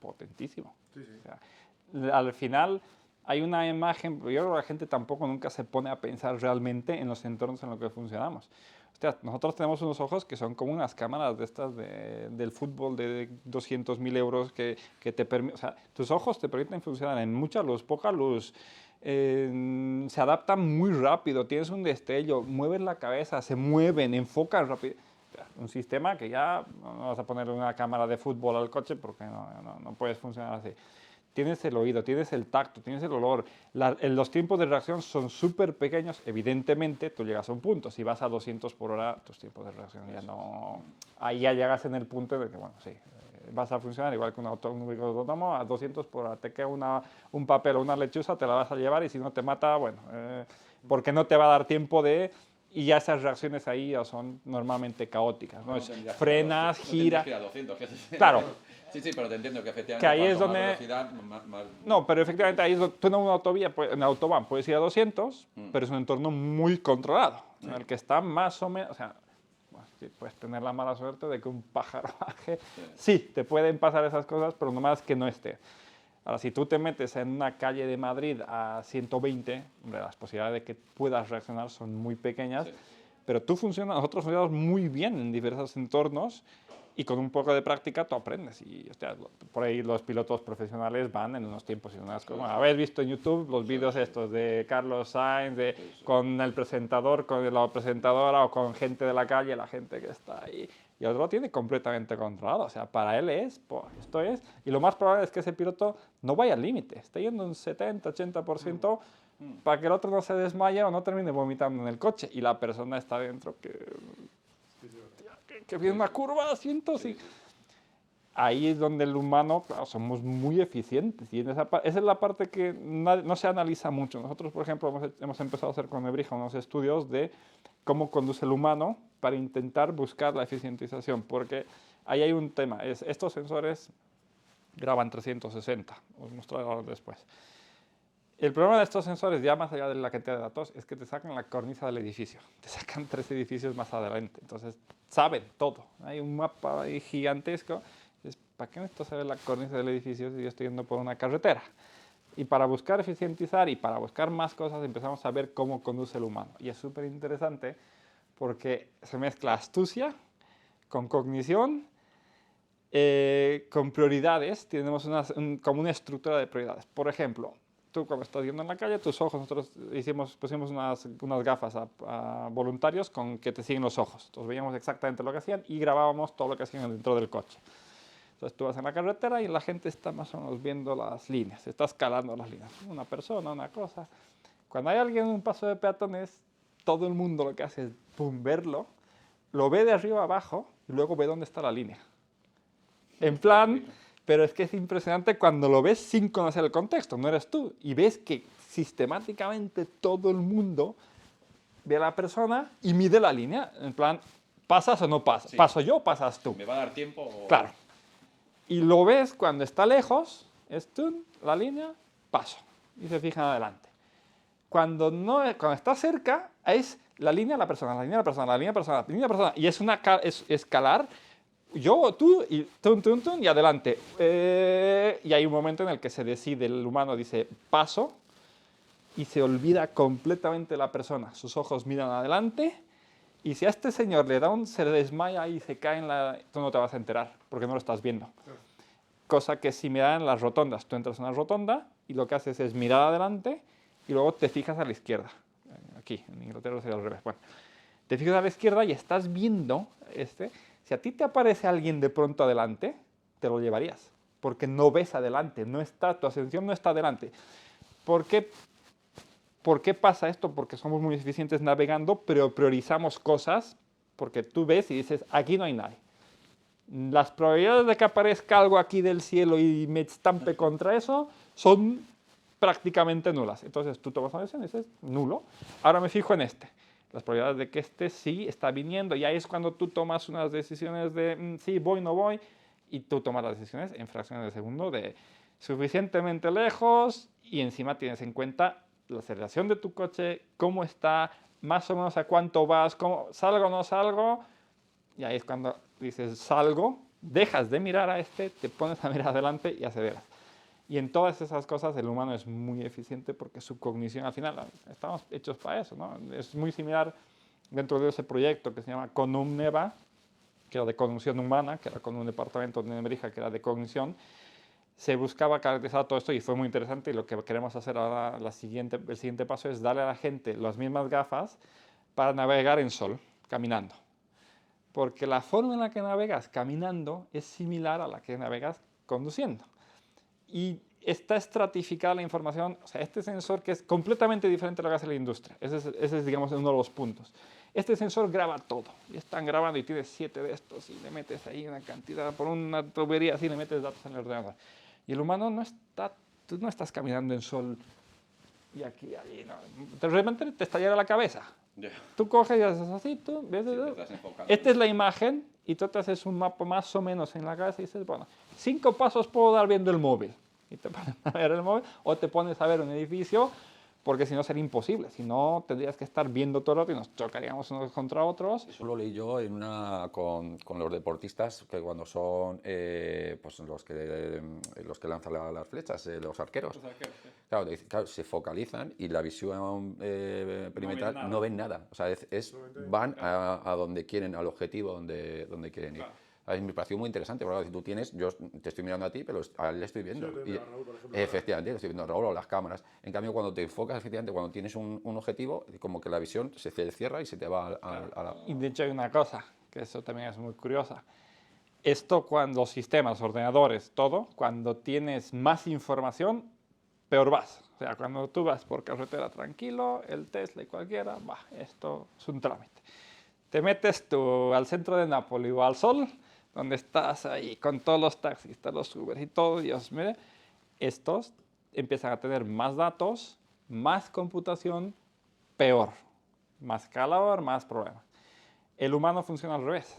Speaker 1: potentísimo. O sea, al final hay una imagen, yo creo que la gente tampoco nunca se pone a pensar realmente en los entornos en los que funcionamos. Hostia, nosotros tenemos unos ojos que son como unas cámaras de estas del fútbol de 200.000 euros que te permiten, o sea, tus ojos te permiten funcionar en mucha luz, poca luz, se adaptan muy rápido, tienes un destello, mueves la cabeza, se mueven, enfocan rápido. Un sistema que ya no vas a poner una cámara de fútbol al coche porque no puedes funcionar así. tienes el oído, tienes el tacto, tienes el olor. Los tiempos de reacción son súper pequeños. Evidentemente, tú llegas a un punto. Si vas a 200 por hora, tus tiempos de reacción ya no... Ahí ya llegas en el punto de que, bueno, sí, vas a funcionar igual que un vehículo autónomo a 200 por hora. Te queda un papel o una lechuza, te la vas a llevar y si no te mata, bueno, porque no te va a dar tiempo de... Y ya esas reacciones ahí ya son normalmente caóticas, ¿no? Frenas, gira... Claro.
Speaker 3: Sí, pero te entiendo que efectivamente
Speaker 1: Que ahí es
Speaker 3: cuanto
Speaker 1: donde...
Speaker 3: más velocidad, más...
Speaker 1: No, pero efectivamente ahí es donde tú en una autovía, en la autobahn puedes ir a 200, pero es un entorno muy controlado, en el que está más o menos... O sea, bueno, sí, puedes tener la mala suerte de que un pájaro baje. Sí, te pueden pasar esas cosas, pero nomás que no esté. Ahora, si tú te metes en una calle de Madrid a 120, hombre, las posibilidades de que puedas reaccionar son muy pequeñas, pero nosotros funcionamos muy bien en diversos entornos y con un poco de práctica tú aprendes. Y hostia, por ahí los pilotos profesionales van en unos tiempos y unas cosas. Bueno, habéis visto en YouTube los vídeos estos de Carlos Sainz, con el presentador, con la presentadora o con gente de la calle, la gente que está ahí. Y otro lo tiene completamente controlado. O sea, para él esto es. Y lo más probable es que ese piloto no vaya al límite. Esté yendo un 70, 80% para que el otro no se desmaye o no termine vomitando en el coche. Y la persona está dentro que viene una curva, asientos y... Ahí es donde el humano, claro, somos muy eficientes y esa es la parte que no se analiza mucho. Nosotros, por ejemplo, hemos empezado a hacer con Nebrija unos estudios de cómo conduce el humano para intentar buscar la eficientización, porque ahí hay un tema, estos sensores graban 360, os mostraré ahora después. El problema de estos sensores, ya más allá de la cantidad de datos, es que te sacan la cornisa del edificio, te sacan 3 edificios más adelante, entonces saben todo, hay un mapa ahí gigantesco. ¿Para qué necesito saber la cornisa del edificio si yo estoy yendo por una carretera? Y para buscar eficientizar y para buscar más cosas empezamos a ver cómo conduce el humano. Y es súper interesante porque se mezcla astucia con cognición, con prioridades. Tenemos como una estructura de prioridades. Por ejemplo, tú cuando estás yendo en la calle, tus ojos, nosotros pusimos unas gafas a voluntarios con que te siguen los ojos. Entonces veíamos exactamente lo que hacían y grabábamos todo lo que hacían dentro del coche. Entonces tú vas en la carretera y la gente está más o menos viendo las líneas, está escalando las líneas. Una persona, una cosa. Cuando hay alguien en un paso de peatones, todo el mundo lo que hace es verlo, lo ve de arriba abajo y luego ve dónde está la línea. En plan, pero es que es impresionante cuando lo ves sin conocer el contexto, no eres tú. Y ves que sistemáticamente todo el mundo ve a la persona y mide la línea. En plan, ¿pasas o no pasas? Sí. ¿Paso yo o pasas tú?
Speaker 3: ¿Me va a dar tiempo? O...
Speaker 1: Claro. Y lo ves cuando está lejos, es la línea, paso. Y se fijan adelante. Cuando está cerca, es la línea, la persona, la línea, la persona, la línea, la persona, la línea, la persona. Y es escalar, yo, tú, y y adelante. Y hay un momento en el que se decide, el humano dice paso, y se olvida completamente la persona. Sus ojos miran adelante, y si a este señor se desmaya y se cae tú no te vas a enterar, porque no lo estás viendo. Cosa que si miran en las rotondas, tú entras en una rotonda y lo que haces es mirar adelante y luego te fijas a la izquierda. Aquí, en Inglaterra sería al revés. Bueno, te fijas a la izquierda y estás viendo si a ti te aparece alguien de pronto adelante, te lo llevarías, porque no ves adelante, tu atención no está adelante. ¿Por qué pasa esto? Porque somos muy eficientes navegando, pero priorizamos cosas, porque tú ves y dices, aquí no hay nadie. Las probabilidades de que aparezca algo aquí del cielo y me estampe contra eso son prácticamente nulas. Entonces tú tomas una decisión y dices, nulo. Ahora me fijo en este. Las probabilidades de que este sí está viniendo, y ahí es cuando tú tomas unas decisiones de sí, voy, no voy, y tú tomas las decisiones en fracciones de segundo de suficientemente lejos, y encima tienes en cuenta la aceleración de tu coche, cómo está, más o menos a cuánto vas, salgo o no salgo, y ahí es cuando dices salgo, dejas de mirar a te pones a mirar adelante y aceleras. Y en todas esas cosas el humano es muy eficiente porque su cognición, al final, estamos hechos para eso, ¿no? Es muy similar dentro de ese proyecto que se llama CONUM-NEVA, que era de cognición humana, que era con un departamento de Nebrija que era de cognición. Se buscaba caracterizar todo esto y fue muy interesante, y lo que queremos hacer ahora, el siguiente paso es darle a la gente las mismas gafas para navegar en sol, caminando. Porque la forma en la que navegas caminando es similar a la que navegas conduciendo. y está estratificada la información. O sea, este sensor que es completamente diferente a lo que hace la industria. Ese es, digamos, uno de los puntos. Este sensor graba todo. Y están grabando y tienes 7 de estos y le metes ahí una cantidad, por una tubería así le metes datos en el ordenador. Y el humano no está, tú no estás caminando en sol y aquí, allí, no. De repente te estallará la cabeza.
Speaker 3: Yeah.
Speaker 1: Tú coges y haces así, tú ves, esta es la imagen y tú te haces un mapa más o menos en la cabeza y dices, bueno, 5 pasos puedo dar viendo el móvil. Y te pones a ver el móvil o te pones a ver un edificio, porque si no sería imposible. Si no, tendrías que estar viendo todo el rato y nos chocaríamos unos contra otros.
Speaker 3: Eso lo leí yo en con los deportistas, que cuando son pues los que lanzan las flechas, los arqueros. Claro, claro, se focalizan y la visión perimetral no ven nada. O sea, van a donde quieren, al objetivo donde quieren ir. Claro. A mí me pareció muy interesante, porque si tú tienes, yo te estoy mirando a ti, pero a él le estoy viendo.
Speaker 2: Sí,
Speaker 3: y,
Speaker 2: Raúl, por ejemplo,
Speaker 3: efectivamente, le estoy viendo a Raúl o las cámaras. En cambio, cuando te enfocas, efectivamente, cuando tienes un objetivo, como que la visión se cierra y se te va a la...
Speaker 1: Y de hecho hay una cosa, que eso también es muy curiosa. Esto cuando los sistemas, ordenadores, todo, cuando tienes más información, peor vas. O sea, cuando tú vas por carretera tranquilo, el Tesla y cualquiera, esto es un trámite. Te metes tú al centro de Nápoles o al sol, donde estás ahí con todos los taxistas, los Uber y todo, Dios mío, estos empiezan a tener más datos, más computación, peor. Más calor, más problemas. El humano funciona al revés.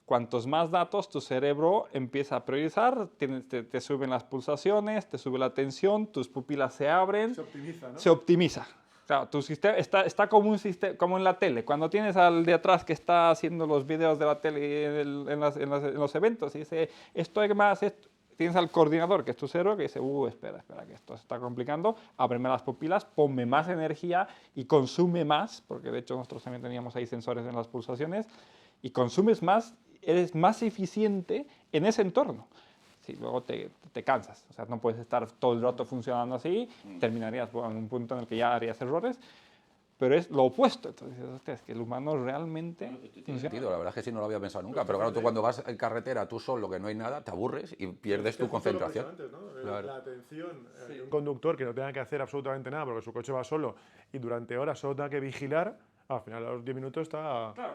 Speaker 1: Cuantos más datos, tu cerebro empieza a priorizar, te suben las pulsaciones, te sube la tensión, tus pupilas se abren.
Speaker 2: Se optimiza, ¿no?
Speaker 1: Se optimiza. Claro, tu sistema está como un sistema, como en la tele. Cuando tienes al de atrás que está haciendo los videos de la tele en los eventos y dice, esto hay más, tienes al coordinador, que es tu cerebro, que dice, espera, que esto se está complicando, ábreme las pupilas, ponme más energía y consume más, porque de hecho nosotros también teníamos ahí sensores en las pulsaciones, y consumes más, eres más eficiente en ese entorno. Sí, luego te cansas, o sea, no puedes estar todo el rato funcionando así, terminarías en un punto en el que ya harías errores, pero es lo opuesto. Entonces, hostia, es que el humano realmente
Speaker 3: Tiene sentido, la verdad es que sí, no lo había pensado nunca, pero claro, tú cuando vas en carretera, tú solo, que no hay nada, te aburres y pierdes tu concentración.
Speaker 2: Antes, ¿no?
Speaker 3: Claro.
Speaker 2: La atención de un conductor que no tenga que hacer absolutamente nada porque su coche va solo y durante horas solo tenga que vigilar, al final a los 10 minutos está...
Speaker 1: Claro.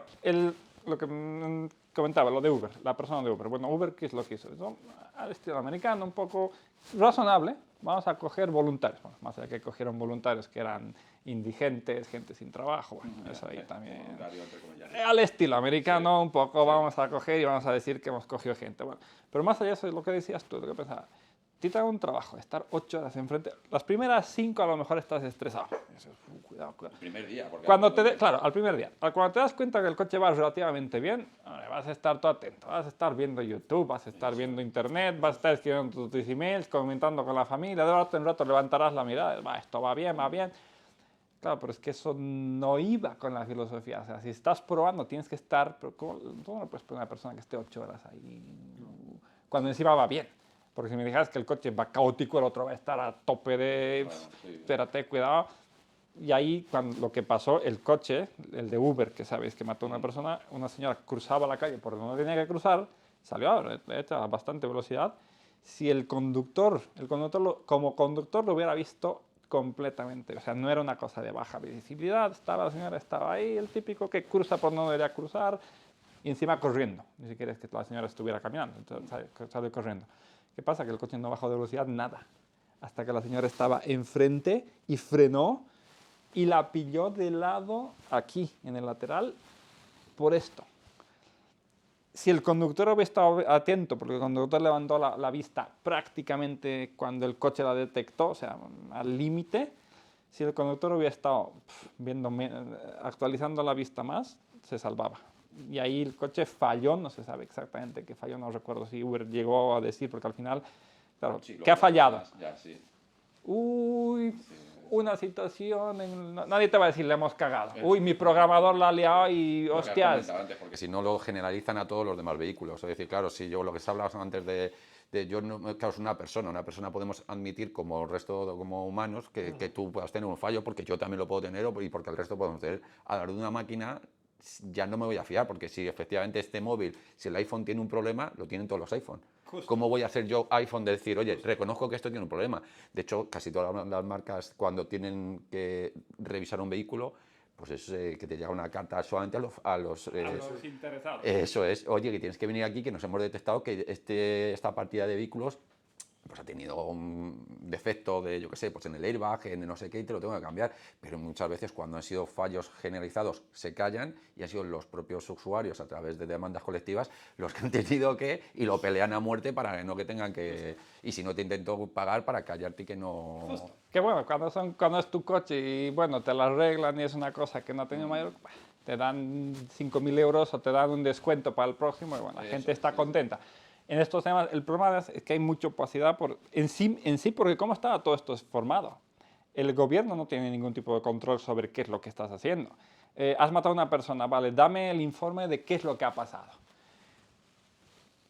Speaker 1: Lo que comentaba, lo de Uber, la persona de Uber. Bueno, Uber, ¿qué es lo que hizo? ¿No? Al estilo americano, un poco razonable. Vamos a coger voluntarios. Bueno, más allá que cogieron voluntarios que eran indigentes, gente sin trabajo. Bueno, eso ahí también. Al estilo americano, un poco vamos a coger y vamos a decir que hemos cogido gente. Bueno, pero más allá de eso es lo que decías tú, lo que pensaba. Ti te hago un trabajo, estar 8 horas enfrente. Las primeras 5 a lo mejor estás estresado. Cuidado.
Speaker 3: El primer día.
Speaker 1: Claro, al primer día. Cuando te das cuenta que el coche va relativamente bien, vas a estar todo atento. Vas a estar viendo YouTube, vas a estar viendo Internet, vas a estar escribiendo tus emails, comentando con la familia. De rato en rato levantarás la mirada. Esto va bien, va bien. Claro, pero es que eso no iba con la filosofía. O sea, si estás probando, tienes que estar... Pero ¿cómo no puedes poner a una persona que esté 8 horas ahí? Cuando encima va bien. Porque si me dijeras que el coche va caótico, el otro va a estar a tope de... Espérate, cuidado. Y ahí, cuando lo que pasó, el coche, el de Uber, que sabéis que mató a una persona, una señora cruzaba la calle por donde no tenía que cruzar, salió a bastante velocidad. Si el conductor como conductor lo hubiera visto completamente, o sea, no era una cosa de baja visibilidad, la señora estaba ahí, el típico que cruza por no debería cruzar, y encima corriendo. Ni siquiera es que la señora estuviera caminando, entonces salió corriendo. ¿Qué pasa? Que el coche no bajó de velocidad nada, hasta que la señora estaba enfrente y frenó y la pilló de lado aquí, en el lateral, por esto. Si el conductor hubiera estado atento, porque el conductor levantó la vista prácticamente cuando el coche la detectó, o sea, al límite, si el conductor hubiera estado actualizando la vista más, se salvaba. Y ahí el coche falló, no se sabe exactamente qué falló, no recuerdo si Uber llegó a decir, porque al final, claro, ¿qué ha fallado? Una situación, nadie te va a decir, le hemos cagado. Mi programador la ha liado y hostias.
Speaker 3: Antes, porque si no lo generalizan a todos los demás vehículos. Es decir, claro, si yo lo que se hablaba antes de yo no, claro, es una persona podemos admitir como el resto, como humanos, que tú puedas tener un fallo, porque yo también lo puedo tener y porque el resto podemos tener. A la de una máquina ya no me voy a fiar, porque si efectivamente este móvil, si el iPhone tiene un problema, lo tienen todos los iPhones. ¿Cómo voy a hacer yo iPhone de decir, oye, reconozco que esto tiene un problema? De hecho, casi todas las marcas, cuando tienen que revisar un vehículo, pues es que te llega una carta solamente a los
Speaker 1: interesados.
Speaker 3: eso es, oye, que tienes que venir aquí, que nos hemos detectado que esta partida de vehículos pues ha tenido un defecto de, yo qué sé, pues en el airbag, en no sé qué, y te lo tengo que cambiar. Pero muchas veces cuando han sido fallos generalizados se callan y han sido los propios usuarios a través de demandas colectivas los que han tenido que, y lo pelean a muerte para no que tengan que, y si no te intento pagar para callarte y que no...
Speaker 1: Que bueno, cuando es tu coche y bueno, te lo arreglan y es una cosa que no ha tenido mayor, te dan 5.000 euros o te dan un descuento para el próximo y bueno, la gente está contenta. En estos temas, el problema es que hay mucha opacidad en sí, porque cómo está todo esto formado. El gobierno no tiene ningún tipo de control sobre qué es lo que estás haciendo. Has matado a una persona, vale, dame el informe de qué es lo que ha pasado.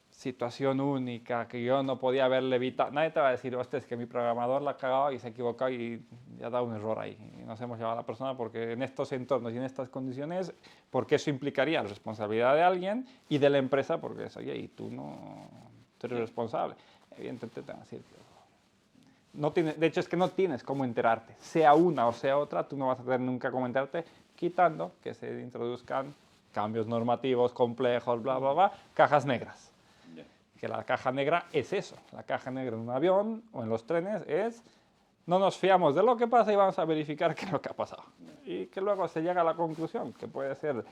Speaker 1: Situación única, que yo no podía haberle evitado. Nadie te va a decir, hostia, es que mi programador la ha cagado y se ha equivocado y ha dado un error ahí. Y nos hemos llevado a la persona porque en estos entornos y en estas condiciones, porque eso implicaría la responsabilidad de alguien y de la empresa, porque es, oye, y tú no eres responsable. Evidentemente te van a decir que no tienes, de hecho es que no tienes cómo enterarte. Sea una o sea otra, tú no vas a tener nunca cómo enterarte, quitando que se introduzcan cambios normativos complejos, bla, bla, bla, cajas negras. Que la caja negra es eso. La caja negra en un avión o en los trenes es no nos fiamos de lo que pasa y vamos a verificar qué es lo que ha pasado. Y que luego se llega a la conclusión, que puede ser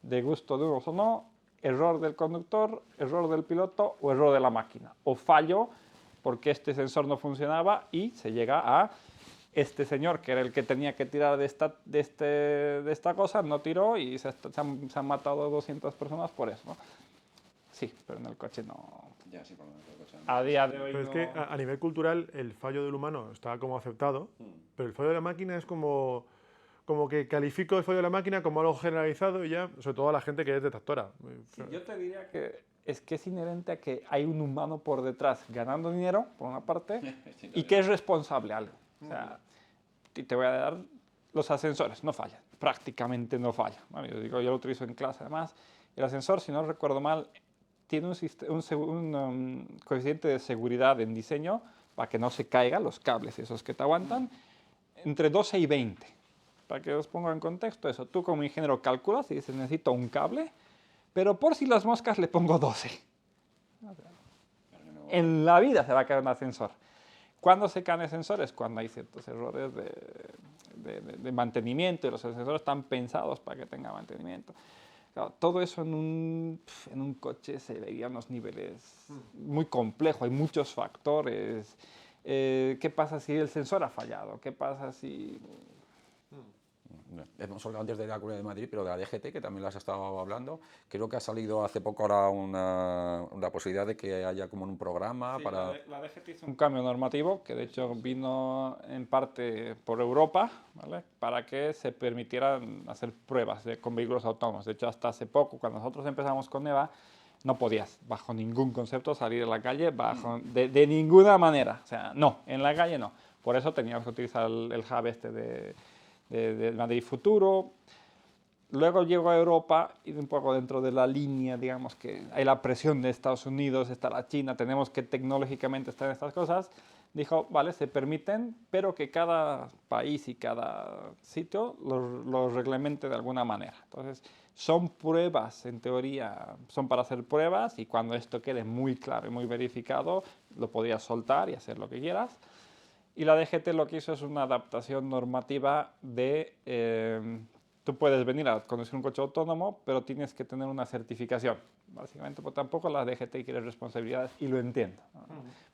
Speaker 1: de gusto de unos o no, error del conductor, error del piloto o error de la máquina. O fallo porque este sensor no funcionaba y se llega a este señor, que era el que tenía que tirar de esta cosa, no tiró y se han matado 200 personas por eso, ¿no? Sí, pero en el coche no.
Speaker 3: Ya, sí, por lo menos el coche no.
Speaker 1: A día de hoy
Speaker 2: Pero es
Speaker 1: no.
Speaker 2: que a nivel cultural el fallo del humano está como aceptado, pero el fallo de la máquina es como que califico el fallo de la máquina como algo generalizado y ya, sobre todo a la gente que es detractora.
Speaker 1: Sí, yo te diría que es inherente a que hay un humano por detrás ganando dinero, por una parte, y que es responsable de algo. O sea, te voy a dar los ascensores, no fallan, prácticamente no fallan. Bueno, yo lo utilizo en clase además. El ascensor, si no recuerdo mal, tiene un coeficiente de seguridad en diseño para que no se caigan los cables, esos que te aguantan, entre 12 y 20. Para que os ponga en contexto eso, tú como ingeniero calculas y dices necesito un cable, pero por si las moscas le pongo 12. En la vida se va a caer un ascensor. ¿Cuándo se caen ascensores? Cuando hay ciertos errores de mantenimiento y los ascensores están pensados para que tenga mantenimiento. Claro, todo eso en un coche se veía a unos niveles muy complejos, hay muchos factores. ¿Qué pasa si el sensor ha fallado? ¿Qué pasa si...?
Speaker 3: Hemos hablado antes de la Comunidad de Madrid, pero de la DGT, que también las has estado hablando. Creo que ha salido hace poco ahora una posibilidad de que haya como un programa
Speaker 1: Sí,
Speaker 3: para...
Speaker 1: la DGT hizo un cambio normativo que de hecho vino en parte por Europa, ¿vale? Para que se permitieran hacer pruebas con vehículos autónomos. De hecho, hasta hace poco, cuando nosotros empezamos con EVA, no podías, bajo ningún concepto, salir a la calle, de ninguna manera. O sea, no, en la calle no. Por eso teníamos que utilizar el hub este de Madrid Futuro. Luego llegó a Europa y un poco dentro de la línea, digamos que hay la presión de Estados Unidos, está la China, tenemos que tecnológicamente estar en estas cosas. Dijo, vale, se permiten, pero que cada país y cada sitio los reglamente de alguna manera. Entonces, son pruebas, en teoría, son para hacer pruebas y cuando esto quede muy claro y muy verificado, lo podrías soltar y hacer lo que quieras. Y la DGT lo que hizo es una adaptación normativa de... tú puedes venir a conducir un coche autónomo, pero tienes que tener una certificación. Básicamente, pues tampoco la DGT quiere responsabilidades y lo entiendo.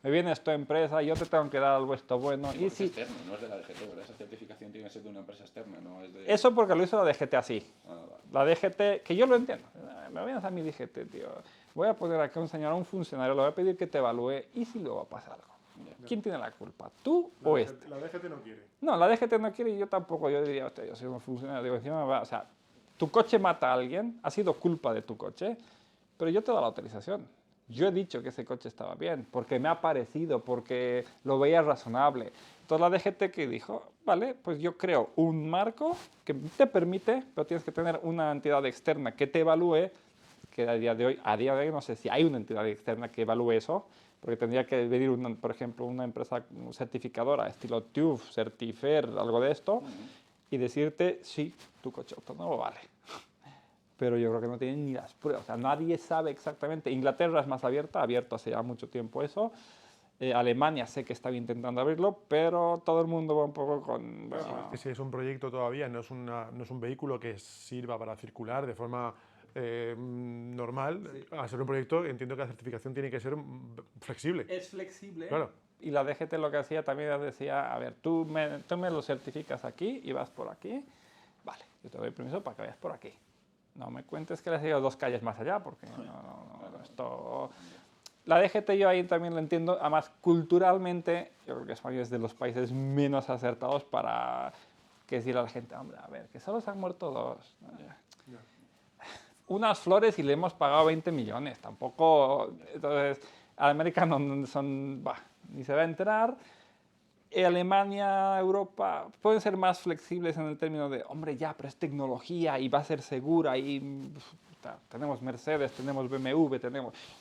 Speaker 1: Me viene esta empresa, yo te tengo que dar algo esto bueno.
Speaker 3: Sí,
Speaker 1: y si...
Speaker 3: es externo, no es de la DGT, ¿verdad? Esa certificación tiene que ser de una empresa externa, no es de...
Speaker 1: Eso porque lo hizo la DGT así.
Speaker 3: Vale.
Speaker 1: La DGT, que yo lo entiendo. Me vienes a mi DGT, tío. Voy a poner aquí a un señor, a un funcionario, le voy a pedir que te evalúe y si luego pasa algo. ¿Quién tiene la culpa? ¿Tú o este?
Speaker 2: La DGT no quiere.
Speaker 1: No, la DGT no quiere y yo tampoco. Yo diría, hostia, yo soy un funcionario. Digo, encima o sea, tu coche mata a alguien, ha sido culpa de tu coche, pero yo te doy la autorización. Yo he dicho que ese coche estaba bien, porque me ha parecido, porque lo veía razonable. Entonces la DGT que dijo, vale, pues yo creo un marco que te permite, pero tienes que tener una entidad externa que te evalúe, que a día de hoy no sé si hay una entidad externa que evalúe eso, porque tendría que venir, por ejemplo, una empresa certificadora, estilo TÜV, Certifer, algo de esto, y decirte, sí, tu coche autónomo vale. Pero yo creo que no tienen ni las pruebas. O sea, nadie sabe exactamente. Inglaterra es más abierto hace ya mucho tiempo eso. Alemania sé que estaba intentando abrirlo, pero todo el mundo va un poco con...
Speaker 2: Es que si es un proyecto todavía, no es un vehículo que sirva para circular de forma normal. Sí. Al ser un proyecto, entiendo que la certificación tiene que ser flexible.
Speaker 1: Es flexible.
Speaker 2: Claro.
Speaker 1: Y la DGT lo que hacía también decía, a ver, tú me lo certificas aquí y vas por aquí. Vale, yo te doy permiso para que vayas por aquí. No me cuentes que le has ido 2 calles más allá, porque esto... La DGT yo ahí también lo entiendo, además culturalmente, yo creo que España es de los países menos acertados para decirle a la gente, hombre, a ver, que solo se han muerto 2. Unas flores y le hemos pagado 20 millones, tampoco... Entonces, América no son... Bah, ni se va a enterar. Alemania, Europa, pueden ser más flexibles en el término de, hombre, ya, pero es tecnología y va a ser segura y tenemos Mercedes, tenemos BMW,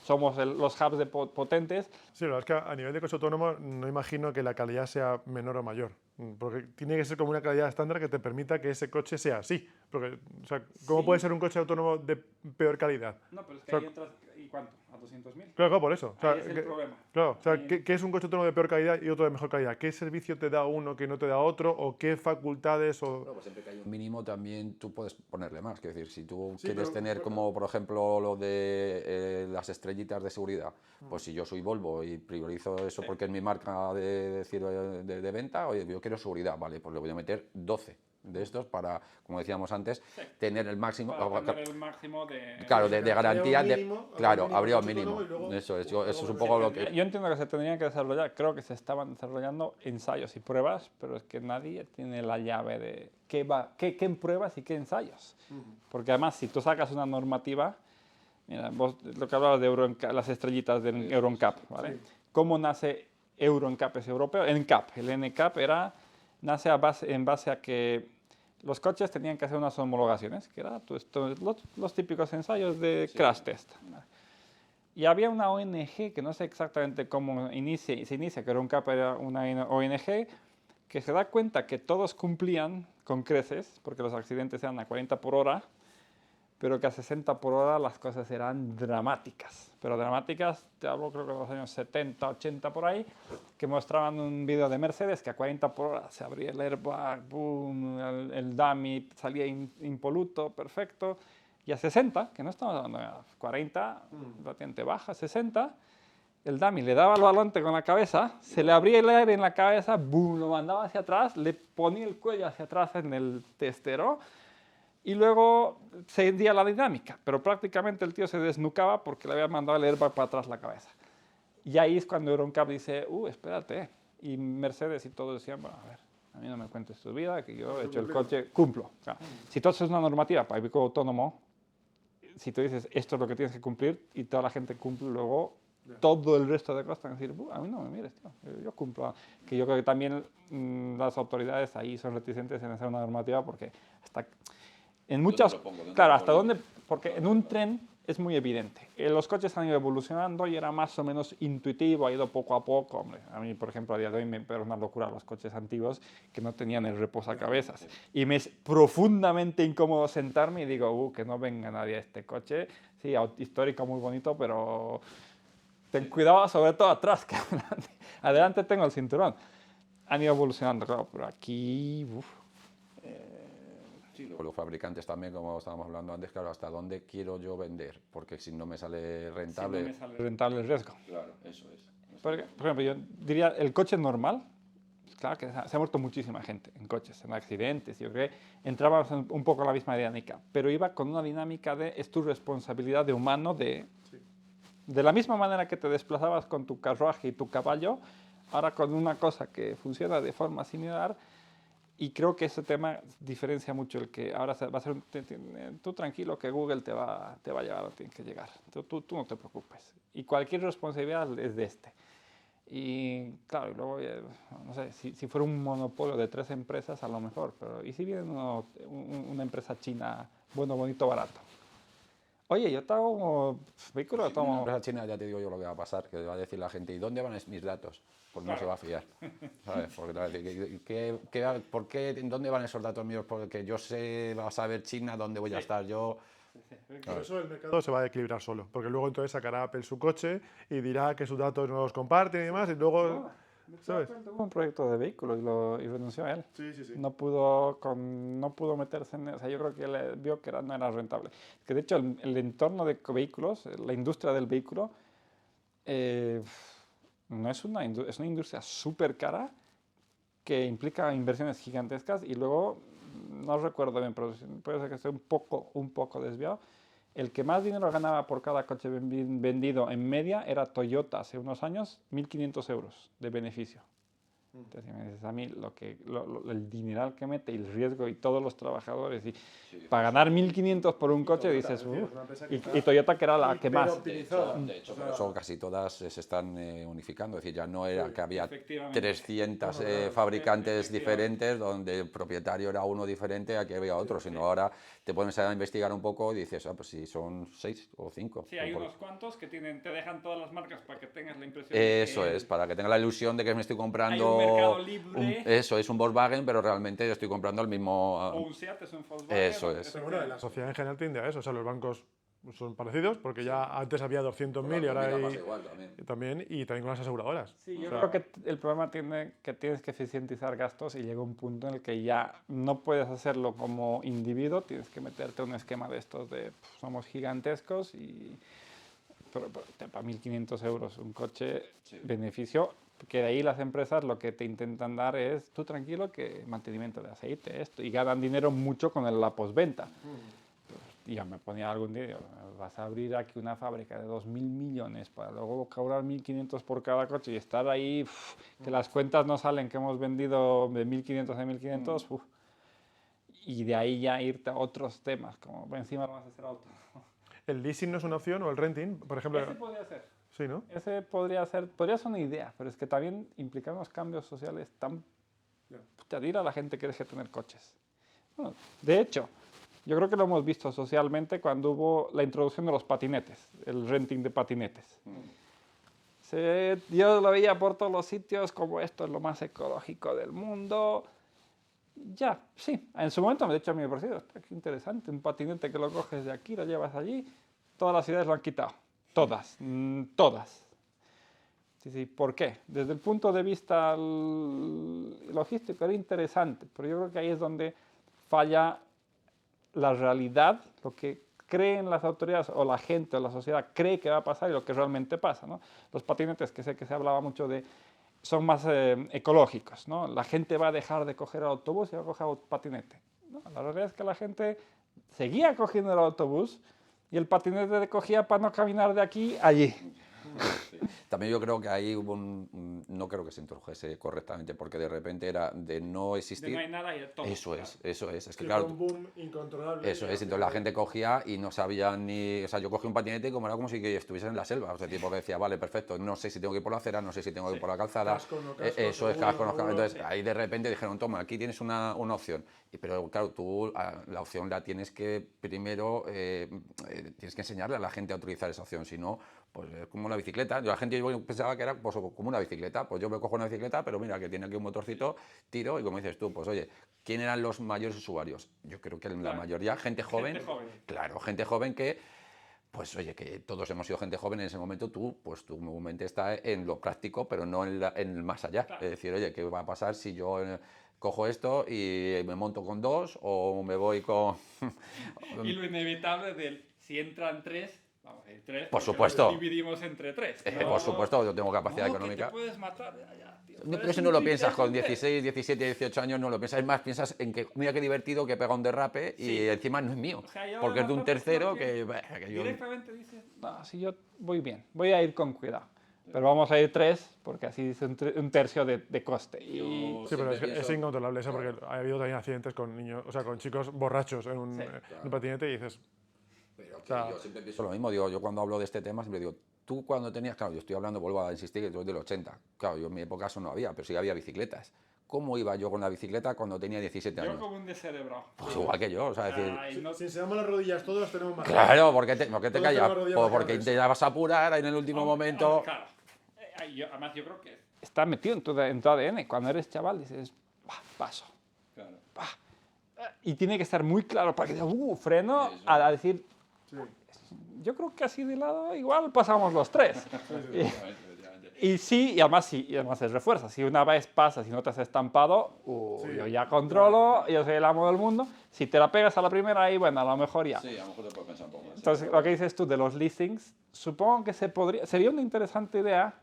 Speaker 1: somos los hubs potentes.
Speaker 2: Sí, la verdad es que a nivel de coche autónomo no imagino que la calidad sea menor o mayor, porque tiene que ser como una calidad estándar que te permita que ese coche sea así. Porque, o sea, ¿cómo puede ser un coche autónomo de peor calidad?
Speaker 1: No, pero es que ahí entras, ¿y cuánto? ¿A 200.000?
Speaker 2: Claro, por eso. O sea,
Speaker 1: ahí es el problema.
Speaker 2: Claro, o sea, ¿qué es un coche autónomo de peor calidad y otro de mejor calidad? ¿Qué servicio te da uno que no te da otro? ¿O qué facultades? O...
Speaker 3: Pues siempre que hay un mínimo también tú puedes ponerle más. Es decir, si tú quieres tener como, por ejemplo, lo de las estrellitas de seguridad, pues si yo soy Volvo y priorizo eso porque es mi marca de venta, oye, yo quiero seguridad, vale, pues le voy a meter 12 de estos para, como decíamos antes, tener el máximo...
Speaker 1: tener el máximo de...
Speaker 3: Claro, de garantía. Claro, habría un mínimo.
Speaker 2: Luego,
Speaker 3: eso es un poco lo que...
Speaker 1: Yo entiendo que se tendrían que desarrollar, creo que se estaban desarrollando ensayos y pruebas, pero es que nadie tiene la llave de qué pruebas y qué ensayos. Porque además, si tú sacas una normativa, mira, vos lo que hablabas de las estrellitas del Euro NCAP, ¿vale? Sí. ¿Cómo nace Euro NCAP? Es europeo. El NCAP nace en base a que los coches tenían que hacer unas homologaciones, que eran los típicos ensayos de crash test. Y había una ONG, que no sé exactamente cómo se inicia, que NCAP era una ONG, que se da cuenta que todos cumplían con creces, porque los accidentes eran a 40 por hora, pero que a 60 por hora las cosas eran dramáticas. Pero dramáticas, te hablo creo que de los años 70, 80 por ahí, que mostraban un vídeo de Mercedes que a 40 por hora se abría el airbag, boom, el dummy salía impoluto, perfecto, y a 60, que no estamos hablando de 40, relativamente baja, 60, el dummy le daba al volante con la cabeza, se le abría el aire en la cabeza, boom, lo mandaba hacia atrás, le ponía el cuello hacia atrás en el testero, y luego se hundía la dinámica, pero prácticamente el tío se desnucaba porque le había mandado el airbag para atrás la cabeza. Y ahí es cuando Euro NCAP dice, espérate. Y Mercedes y todos decían, bueno, a ver, a mí no me cuentes tu vida, que yo he hecho el coche, cumplo. O sea, si tú haces una normativa para el vehículo autónomo, si tú dices, esto es lo que tienes que cumplir, y toda la gente cumple, luego todo el resto de cosas van a decir, a mí no me mires, tío, yo cumplo. Que yo creo que también las autoridades ahí son reticentes en hacer una normativa porque hasta... En muchas, claro, hasta dónde, porque en un tren es muy evidente. Los coches han ido evolucionando y era más o menos intuitivo, ha ido poco a poco. Hombre, a mí, por ejemplo, a día de hoy me parece una locura los coches antiguos que no tenían el reposacabezas. Y me es profundamente incómodo sentarme y digo, que no venga nadie a este coche. Sí, histórico, muy bonito, pero ten cuidado sobre todo atrás, que adelante tengo el cinturón. Han ido evolucionando, claro, pero aquí...
Speaker 3: Sí, los fabricantes también, como estábamos hablando antes, claro, hasta dónde quiero yo vender, porque si no me sale rentable...
Speaker 1: Si no me sale rentable el riesgo.
Speaker 3: Claro, eso es.
Speaker 1: Por ejemplo, yo diría, el coche normal, claro que se ha muerto muchísima gente en coches, en accidentes, yo creo que entrábamos un poco en la misma dinámica, pero iba con una dinámica de, es tu responsabilidad de humano, de la misma manera que te desplazabas con tu carruaje y tu caballo, ahora con una cosa que funciona de forma similar. Y creo que ese tema diferencia mucho el que ahora va a ser, tú tranquilo que Google te va a llevar a donde tienes que llegar. Tú no te preocupes. Y cualquier responsabilidad es de este. Y claro, luego, no sé, si fuera un monopolio de 3 empresas, a lo mejor. Pero ¿y si viene una empresa china, bueno, bonito, barato? Oye, yo tengo vehículo,
Speaker 3: Una
Speaker 1: tomo...
Speaker 3: empresa china, ya te digo yo lo que va a pasar, que va a decir la gente, ¿y dónde van mis datos? Pues no se va a fiar, ¿sabes? Porque te va a decir, ¿por qué, en dónde van esos datos míos? Porque yo sé, va a saber China dónde voy a estar yo.
Speaker 2: Por eso el mercado se va a equilibrar solo, porque luego entonces sacará Apple su coche y dirá que sus datos no los comparten y demás, y luego, ¿sabes?
Speaker 1: Tuvo un proyecto de vehículo y renunció a él.
Speaker 2: Sí, sí, sí.
Speaker 1: No pudo meterse en... O sea, yo creo que él vio que no era rentable. Que de hecho el entorno de vehículos, la industria del vehículo, eh, no es es una industria súper cara que implica inversiones gigantescas y luego, no recuerdo bien, pero puede ser que esté un poco desviado. El que más dinero ganaba por cada coche vendido en media era Toyota hace unos años, 1.500 euros de beneficio. Entonces, si me dices a mí el dineral que mete y el riesgo y todos los trabajadores, y para ganar 1.500 por un coche, dices, y Toyota que era la que más.
Speaker 3: De hecho, por eso casi todas se están unificando. Es decir, ya no era que había
Speaker 1: Efectivamente.
Speaker 3: 300 fabricantes diferentes donde el propietario era uno diferente, aquí había otro, sino ahora te pones a investigar un poco y dices, pues si son 6 o 5.
Speaker 1: Sí, hay unos cuantos que te dejan todas las marcas para que tengas la impresión.
Speaker 3: Eso es, para que tenga la ilusión de que me estoy comprando...
Speaker 1: Hay un mercado libre.
Speaker 3: Eso es un Volkswagen, pero realmente estoy comprando el mismo...
Speaker 1: O un Seat es un Volkswagen.
Speaker 3: Eso es.
Speaker 2: Pero bueno, la sociedad en general tiende a eso, o sea, los bancos son parecidos, porque ya antes había 200.000 y ahora hay... También, y también con las aseguradoras.
Speaker 1: Sí, yo creo que el problema tiene que tienes que eficientizar gastos y llega un punto en el que ya no puedes hacerlo como individuo, tienes que meterte en un esquema de estos de somos gigantescos y pero para 1.500 euros un coche, beneficio, que de ahí las empresas lo que te intentan dar es tú tranquilo que mantenimiento de aceite, esto, y ganan dinero mucho con la postventa. Y yo me ponía algún día, vas a abrir aquí una fábrica de 2.000 millones para luego cobrar 1.500 por cada coche y estar ahí, que las cuentas no salen, que hemos vendido de 1.500 a 1.500, y de ahí ya irte a otros temas, como encima vas a hacer auto.
Speaker 2: ¿El leasing no es una opción o el renting? Por ejemplo...
Speaker 1: Ese podría ser.
Speaker 2: Sí, ¿no?
Speaker 1: Ese podría ser una idea, pero es que también implica unos cambios sociales tan... Puta, dir a la gente que deje de tener coches. Bueno, de hecho, yo creo que lo hemos visto socialmente cuando hubo la introducción de los patinetes, el renting de patinetes. Yo lo veía por todos los sitios como esto es lo más ecológico del mundo. Ya, sí, en su momento de hecho a mí me pareció interesante, un patinete que lo coges de aquí, lo llevas allí, todas las ciudades lo han quitado, todas, todas. Sí, sí, ¿por qué? Desde el punto de vista logístico era interesante, pero yo creo que ahí es donde falla la realidad, lo que creen las autoridades o la gente o la sociedad cree que va a pasar y lo que realmente pasa, ¿no? Los patinetes, que sé que se hablaba mucho de, son más ecológicos, ¿no? La gente va a dejar de coger el autobús y va a coger el patinete. ¿No? La realidad es que la gente seguía cogiendo el autobús y el patinete cogía para no caminar de aquí a allí.
Speaker 3: También yo creo que ahí hubo no creo que se introdujese correctamente, porque de repente era de no existir.
Speaker 1: De no hay nada y de todo.
Speaker 3: Eso es, eso es. Es que
Speaker 2: Sí,
Speaker 3: claro,
Speaker 2: fue un boom incontrolable.
Speaker 3: eso es, entonces la gente cogía y no sabía ni... O sea, yo cogí un patinete como era como si estuviese en la selva, o sea, tipo que decía, vale, perfecto, no sé si tengo que ir por la acera, no sé si tengo que ir por la calzada,
Speaker 2: Casco, no casco,
Speaker 3: eso es,
Speaker 2: seguro,
Speaker 3: casco, no casco.
Speaker 2: seguro.
Speaker 3: Entonces ahí de repente dijeron, toma, aquí tienes una opción. Pero claro, tú la opción la tienes que primero, tienes que enseñarle a la gente a utilizar esa opción, si no, pues es como una bicicleta. Yo, la gente yo pensaba que era pues, como una bicicleta, pues yo me cojo una bicicleta, pero mira, que tiene aquí un motorcito, tiro y como dices tú, pues oye, ¿quién eran los mayores usuarios? Yo creo que la mayoría, gente joven, claro, gente joven que, pues oye, que todos hemos sido gente joven en ese momento, pues tu mente está en lo práctico, pero no en el más allá. Claro. Es decir, oye, ¿qué va a pasar si yo cojo esto y me monto con dos o me voy con...
Speaker 1: Y lo inevitable del, si entran tres, vamos a ir tres,
Speaker 3: por supuesto.
Speaker 1: Dividimos entre tres.
Speaker 3: No, por supuesto, yo tengo capacidad económica.
Speaker 1: Que te puedes matar, ya, tío.
Speaker 3: Pero eso no lo piensas con 16, 17, 18 años, no lo piensas. Es más, piensas en que, mira qué divertido que pega un derrape y encima no es mío. O sea, porque es de un tercero que yo...
Speaker 1: Directamente dices, no, si yo voy bien, voy a ir con cuidado. Pero vamos a ir tres, porque así es un tercio de coste.
Speaker 2: Sí, pero es incontrolable eso, porque ha habido también accidentes con niños, o sea, con chicos borrachos en un patinete y dices...
Speaker 3: Pero yo siempre pienso lo mismo, digo, yo cuando hablo de este tema siempre digo, tú cuando tenías, claro, yo estoy hablando, vuelvo a insistir, que tú eres del 80, claro, yo en mi época eso no había, pero sí había bicicletas. cómo iba yo con la bicicleta cuando tenía 17 años.
Speaker 1: Yo como un descerebrado.
Speaker 3: Pues igual que yo, o sea, decir...
Speaker 2: Si enseñamos las rodillas todos, tenemos más.
Speaker 3: Claro, ¿por qué te
Speaker 2: Todos
Speaker 3: callas?
Speaker 2: tenemos rodillas
Speaker 3: Pues
Speaker 2: más
Speaker 3: porque
Speaker 2: grandes.
Speaker 3: te vas a apurar en el último momento.
Speaker 1: Claro. Además, yo creo que está metido en tu ADN. Cuando eres chaval dices, paso.
Speaker 3: Claro.
Speaker 1: Y tiene que estar muy claro para que diga, freno, a decir,
Speaker 2: Sí.
Speaker 1: yo creo que así de lado igual pasamos los tres. Y sí, y además se refuerza. Si una vez pasas y no te has estampado,
Speaker 2: Sí.
Speaker 1: yo ya controlo, yo soy el amo del mundo. Si te la pegas a la primera, ahí, bueno, a lo mejor ya.
Speaker 3: Sí, a lo mejor te puedes pensar un poco más.
Speaker 1: Entonces, lo que dices tú de los listings, supongo que sería una interesante idea.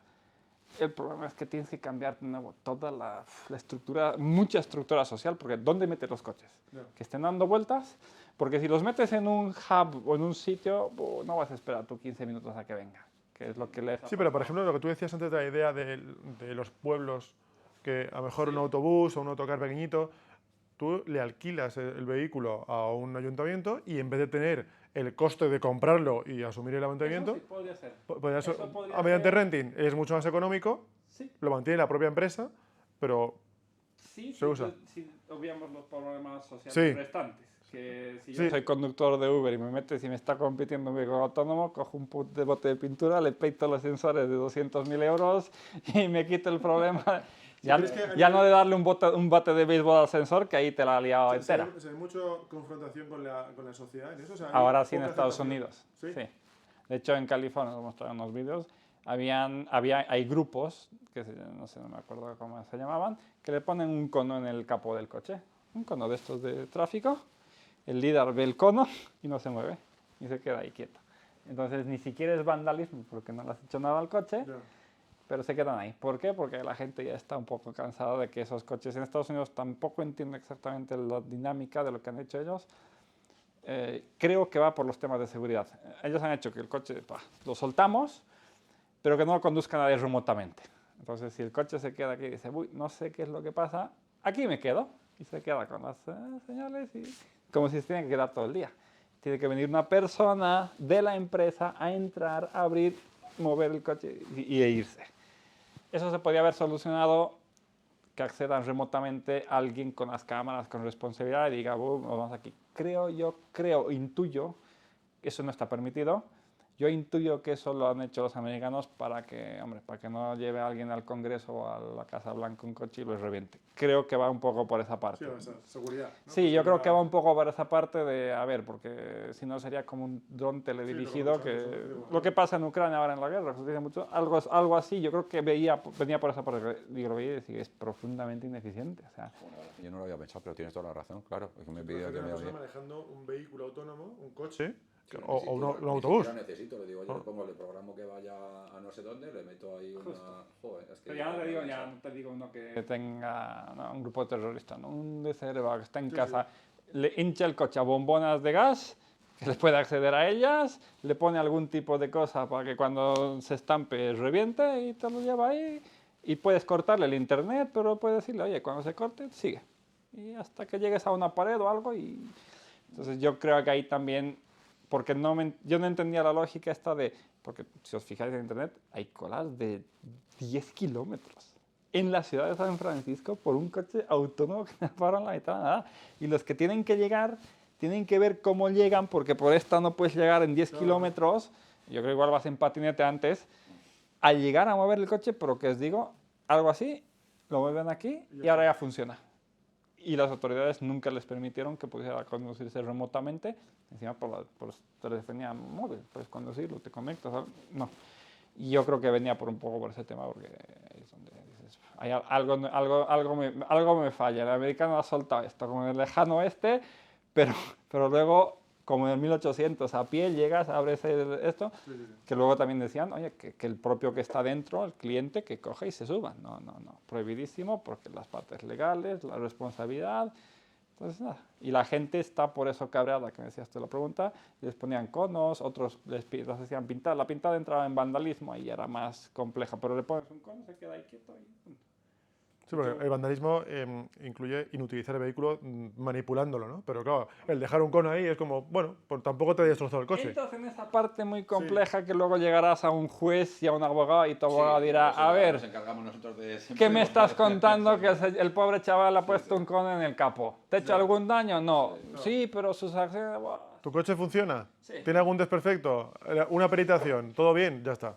Speaker 1: El problema es que tienes que cambiar de nuevo toda la estructura, mucha estructura social, porque ¿dónde metes los coches?
Speaker 2: No.
Speaker 1: Que estén dando vueltas, porque si los metes en un hub o en un sitio, no vas a esperar tú 15 minutos a que venga, que es lo que les...
Speaker 2: Sí, pero por ejemplo, lo que tú decías antes de la idea de los pueblos, que a lo mejor un autobús o un autocar pequeñito, tú le alquilas el vehículo a un ayuntamiento y en vez de tener el coste de comprarlo y asumir el ayuntamiento,
Speaker 1: Eso sí podría ser.
Speaker 2: podría ser-
Speaker 1: Eso podría
Speaker 2: mediante
Speaker 1: ser.
Speaker 2: renting es mucho más económico,
Speaker 1: Sí,
Speaker 2: lo mantiene la propia empresa, pero
Speaker 1: sí,
Speaker 2: Se usa.
Speaker 1: Si obviamos los problemas sociales
Speaker 2: Sí.
Speaker 1: restantes. Que si
Speaker 2: Sí.
Speaker 1: yo soy conductor de Uber y me metes y me está compitiendo un vehículo autónomo, cojo un bote de pintura, le peito los sensores de 200.000 euros y me quito el problema. Ya,
Speaker 2: pero es que a
Speaker 1: ya
Speaker 2: nivel-
Speaker 1: no de darle un bate de béisbol al sensor, que ahí te la ha liado entera.
Speaker 2: se ve mucho confrontación con la sociedad en eso. O sea, hay
Speaker 1: Ahora sí en
Speaker 2: poca
Speaker 1: Estados
Speaker 2: aceptación.
Speaker 1: Unidos.
Speaker 2: ¿Sí?
Speaker 1: Sí. De hecho, en California, os mostraba unos vídeos, hay grupos, no me acuerdo cómo se llamaban, que le ponen un cono en el capó del coche. Un cono de estos de tráfico. El líder ve el cono y no se mueve. Y se queda ahí quieto. Entonces, ni siquiera es vandalismo, porque no le has hecho nada al coche,
Speaker 2: Ya.
Speaker 1: pero se quedan ahí. ¿Por qué? Porque la gente ya está un poco cansada de que esos coches en Estados Unidos tampoco entienden exactamente la dinámica de lo que han hecho ellos. Creo que va por los temas de seguridad. Ellos han hecho que el coche lo soltamos, pero que no lo conduzca nadie remotamente. Entonces, si el coche se queda aquí y dice, uy, no sé qué es lo que pasa, aquí me quedo. Y se queda con las señales y como si se tiene que quedar todo el día. Tiene que venir una persona de la empresa a entrar, a abrir, mover el coche y irse. Eso se podría haber solucionado que accedan remotamente a alguien con las cámaras, con responsabilidad y diga, vamos aquí. Intuyo, que eso no está permitido. Yo intuyo que eso lo han hecho los americanos para que no lleve a alguien al Congreso o a la Casa Blanca un coche y lo reviente. Creo que va un poco por esa parte.
Speaker 2: Sí, o sea, seguridad. ¿no?
Speaker 1: Sí, yo creo que va un poco por esa parte de, a ver, porque si no sería como un dron teledirigido, lo que pasa en Ucrania ahora en la guerra, que se dice mucho, algo así, yo creo que venía por esa parte, digo, lo veía y decía, es profundamente ineficiente. O sea,
Speaker 3: Yo no lo había pensado, pero tienes toda la razón, claro. Es que me he pedido que
Speaker 2: Una
Speaker 3: me
Speaker 2: persona
Speaker 3: hable.
Speaker 2: manejando un vehículo autónomo, un coche,
Speaker 3: Sí,
Speaker 2: o
Speaker 3: ni
Speaker 2: un
Speaker 3: siquiera
Speaker 2: autobús.
Speaker 3: necesito, le digo, oye, le programo que vaya a no sé dónde, le meto ahí una... Joder, es que
Speaker 1: pero ya no te digo uno que tenga un grupo terrorista, ¿no? Un descerebrado que está en casa, le hincha el coche a bombonas de gas, que le puede acceder a ellas, le pone algún tipo de cosa para que cuando se estampe reviente y te lo lleva ahí. Y puedes cortarle el internet, pero puedes decirle, oye, cuando se corte, sigue. Y hasta que llegues a una pared o algo. Y entonces yo creo que ahí también, porque yo no entendía la lógica esta de, porque si os fijáis en internet, hay colas de 10 kilómetros en la ciudad de San Francisco por un coche autónomo que me paran la mitad de nada. Y los que tienen que llegar, tienen que ver cómo llegan, porque por esta no puedes llegar en 10 kilómetros. Yo creo que igual vas en patinete antes, a llegar a mover el coche, pero que os digo, algo así, lo mueven aquí y ahora ya funciona. Y las autoridades nunca les permitieron que pudiera conducirse remotamente, encima por telefonía móvil, puedes conducirlo, te conectas, no. Y yo creo que venía un poco por ese tema, porque es donde dices, algo me falla. El americano ha soltado esto, como en el lejano oeste, pero luego, como en el 1800, a pie llegas, abres esto, que luego también decían, oye, que el propio que está dentro, el cliente, que coge y se suba. No, prohibidísimo, porque las partes legales, la responsabilidad, entonces nada. Y la gente está por eso cabreada, que me decías tú la pregunta, les ponían conos, otros les hacían pintar. La pintada entraba en vandalismo y era más compleja, pero le pones un cono, se queda ahí quieto y punto.
Speaker 2: Sí, porque el vandalismo incluye inutilizar el vehículo manipulándolo, ¿no? Pero claro, el dejar un cono ahí es como, bueno, pues tampoco te ha destrozado el coche.
Speaker 1: Entras en esa parte muy compleja que luego llegarás a un juez y a un abogado y tu abogado dirá, a ver,
Speaker 3: nos encargamos nosotros de
Speaker 1: ¿qué me estás contando que el pobre chaval ha puesto un cono en el capó? ¿Te ha hecho algún daño? No. Sí, pero sus acciones... buah.
Speaker 2: ¿Tu coche funciona?
Speaker 1: Sí.
Speaker 2: ¿Tiene algún desperfecto? ¿Una peritación? ¿Todo bien? Ya está.